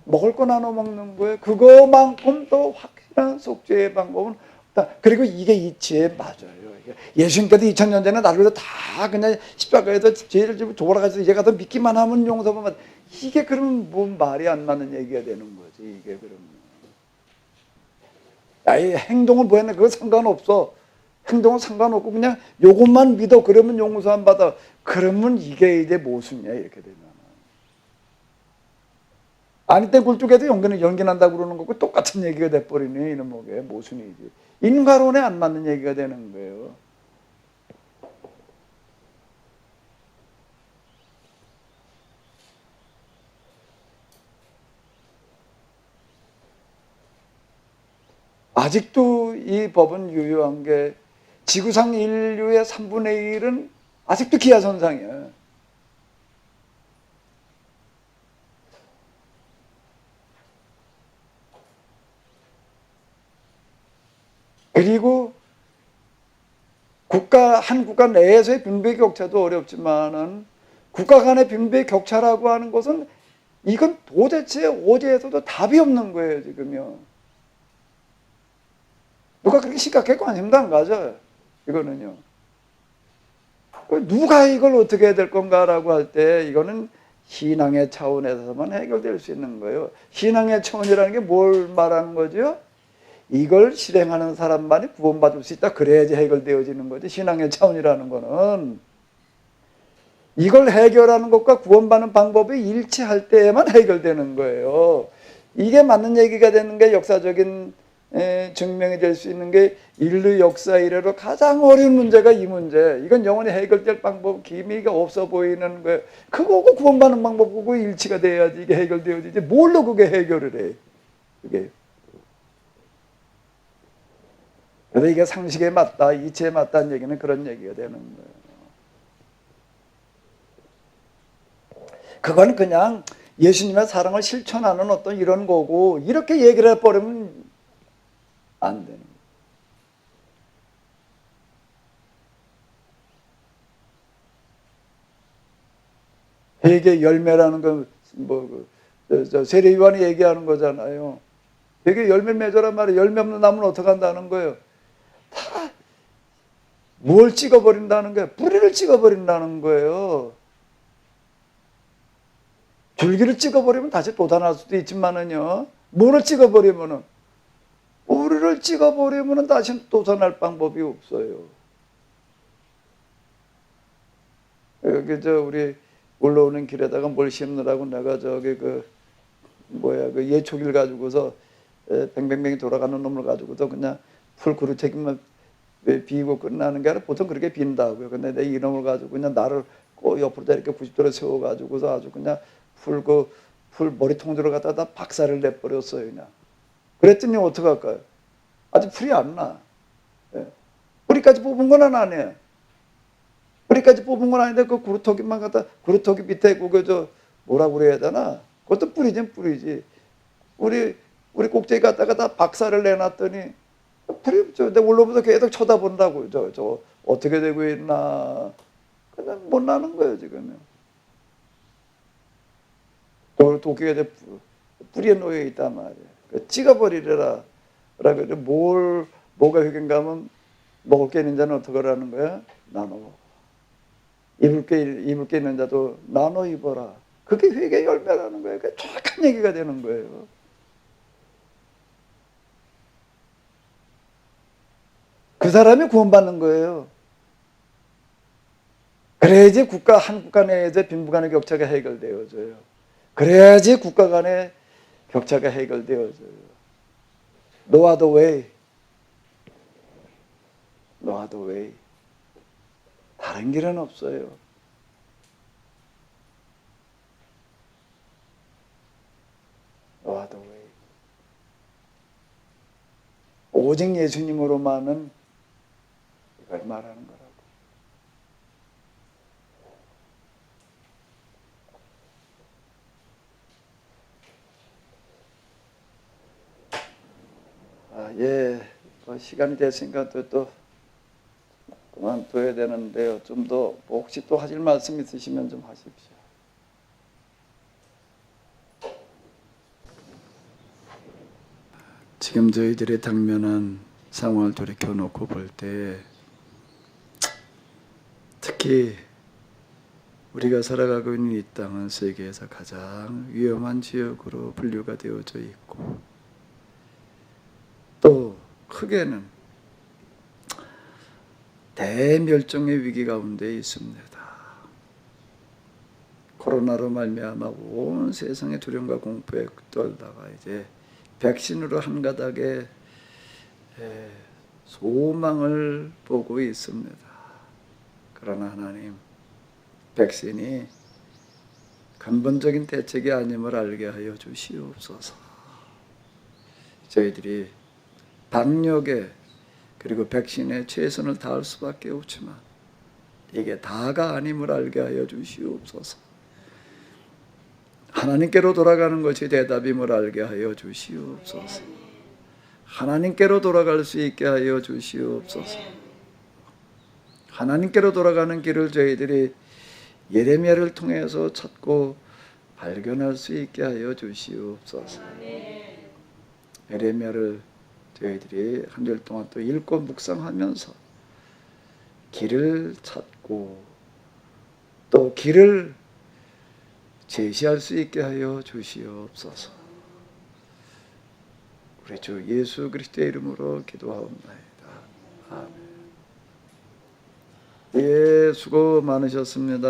먹을 거 나눠 먹는 거예요. 그거만큼 더 확실한 속죄의 방법은 없다. 그리고 이게 이치에 맞아요. 예수님께서 2000년 전에 나를 다 그냥 십자가에서 죄를 지고 돌아가서 이제 가서 믿기만 하면 용서만. 이게 그러면 뭔 말이 안 맞는 얘기가 되는 거지. 이게 그러면. 이 행동은 뭐 했나 그거 상관없어. 행동은 상관없고 그냥 요것만 믿어. 그러면 용서 안 받아. 그러면 이게 이제 모순이야. 이렇게 되면. 아니 때 굴뚝에도 연기난다고 그러는 거고 똑같은 얘기가 돼버리네. 이놈 뭐게 모순이지. 인과론에 안 맞는 얘기가 되는 거예요. 아직도 이 법은 유효한 게 지구상 인류의 3분의 1은 아직도 기아선상이야. 그리고 한 국가 내에서의 빈부의 격차도 어렵지만은 국가 간의 빈부의 격차라고 하는 것은 이건 도대체 어디에서도 답이 없는 거예요, 지금요. 누가 그렇게 심각하게 관심도 안 가져요, 이거는요. 누가 이걸 어떻게 해야 될 건가라고 할 때 이거는 신앙의 차원에서만 해결될 수 있는 거예요. 신앙의 차원이라는 게 뭘 말하는 거죠? 이걸 실행하는 사람만이 구원받을 수 있다. 그래야지 해결되어지는 거지. 신앙의 차원이라는 거는 이걸 해결하는 것과 구원받는 방법이 일치할 때에만 해결되는 거예요. 이게 맞는 얘기가 되는 게 역사적인 증명이 될 수 있는 게 인류 역사 이래로 가장 어려운 문제가 이 문제. 이건 영원히 해결될 방법 기미가 없어 보이는 거예요. 그거고 구원받는 방법하고 일치가 돼야지 이게 해결되어지지. 뭘로 그게 해결을 해? 그게. 그래서 이게 상식에 맞다, 이치에 맞다는 얘기는 그런 얘기가 되는 거예요. 그건 그냥 예수님의 사랑을 실천하는 어떤 이런 거고 이렇게 얘기를 해버리면 안 되는 거예요. 회개 열매라는 건 세례 요한이 얘기하는 거잖아요. 회개 열매 맺어란 말이에요. 열매 없는 나무는 어떻게 한다는 거예요? 다 뭘 찍어버린다는 거예요? 뿌리를 찍어버린다는 거예요. 줄기를 찍어버리면 다시 돋아날 수도 있지만은요, 뭐를 찍어버리면은, 뿌리를 찍어버리면은 다시 돋아날 방법이 없어요. 여기 우리 올라오는 길에다가 뭘 심느라고 내가 그 예초기를 가지고서 뱅뱅뱅이 돌아가는 놈을 가지고서 그냥 풀 그루터기만 비고 끝나는 게 아니라 보통 그렇게 빈다고요. 근데 내 이놈을 가지고 그냥 나를 꼭 옆으로 이렇게 90도로 세워가지고서 아주 그냥 풀 머리통으로 갖다가 박살을 내버렸어요, 그냥. 그랬더니 어떡할까요? 아직 풀이 안 나. 뿌리까지 뽑은 건 아니에요. 뿌리까지 뽑은 건 아닌데 그 그루터기만 갖다, 그루터기 밑에 뭐라고 그래야 되나? 그것도 뿌리지. 우리 꼭대기 갔다가 다 박살을 내놨더니 내 올로부터 계속 쳐다본다고. 저 어떻게 되고 있나. 그냥 못 나는 거예요 지금요. 도끼가 이제 뿌리에 놓여 있단 말이에요. 찍어버리려라. 라고 뭐가 회개인가 하면 먹을 게 있는 자는 어떻게 하라는 거야? 나눠. 입을 게 있는 자도 나눠 입어라. 그게 회개의 열매라는 거예요. 그게 정확한 얘기가 되는 거예요. 그 사람이 구원받는 거예요. 그래야지 한 국가 내에서 빈부 간의 격차가 해결되어져요. 그래야지 국가 간의 격차가 해결되어져요. Noah the way. Noah the way. 다른 길은 없어요. Noah the way. 오직 예수님으로만은 이걸 말하는 거라고. 시간이 됐으니까 또 그만둬야 되는데요. 좀 더 혹시 또 하실 말씀 있으시면 좀 하십시오. 지금 저희들이 당면한 상황을 돌이켜놓고 볼 때 특히 우리가 살아가고 있는 이 땅은 세계에서 가장 위험한 지역으로 분류가 되어져 있고 또 크게는 대멸종의 위기 가운데 있습니다. 코로나로 말미암아 온 세상의 두려움과 공포에 떨다가 이제 백신으로 한가닥에 소망을 보고 있습니다. 그러나 하나님, 백신이 근본적인 대책이 아님을 알게 하여 주시옵소서. 저희들이 방역에 그리고 백신에 최선을 다할 수밖에 없지만 이게 다가 아님을 알게 하여 주시옵소서. 하나님께로 돌아가는 것이 대답임을 알게 하여 주시옵소서. 하나님께로 돌아갈 수 있게 하여 주시옵소서. 하나님께로 돌아가는 길을 저희들이 예레미야를 통해서 찾고 발견할 수 있게 하여 주시옵소서. 예레미야를 저희들이 한 절 동안 또 읽고 묵상하면서 길을 찾고 또 길을 제시할 수 있게 하여 주시옵소서. 우리 주 예수 그리스도의 이름으로 기도하옵나이다. 아멘. 예, 수고 많으셨습니다.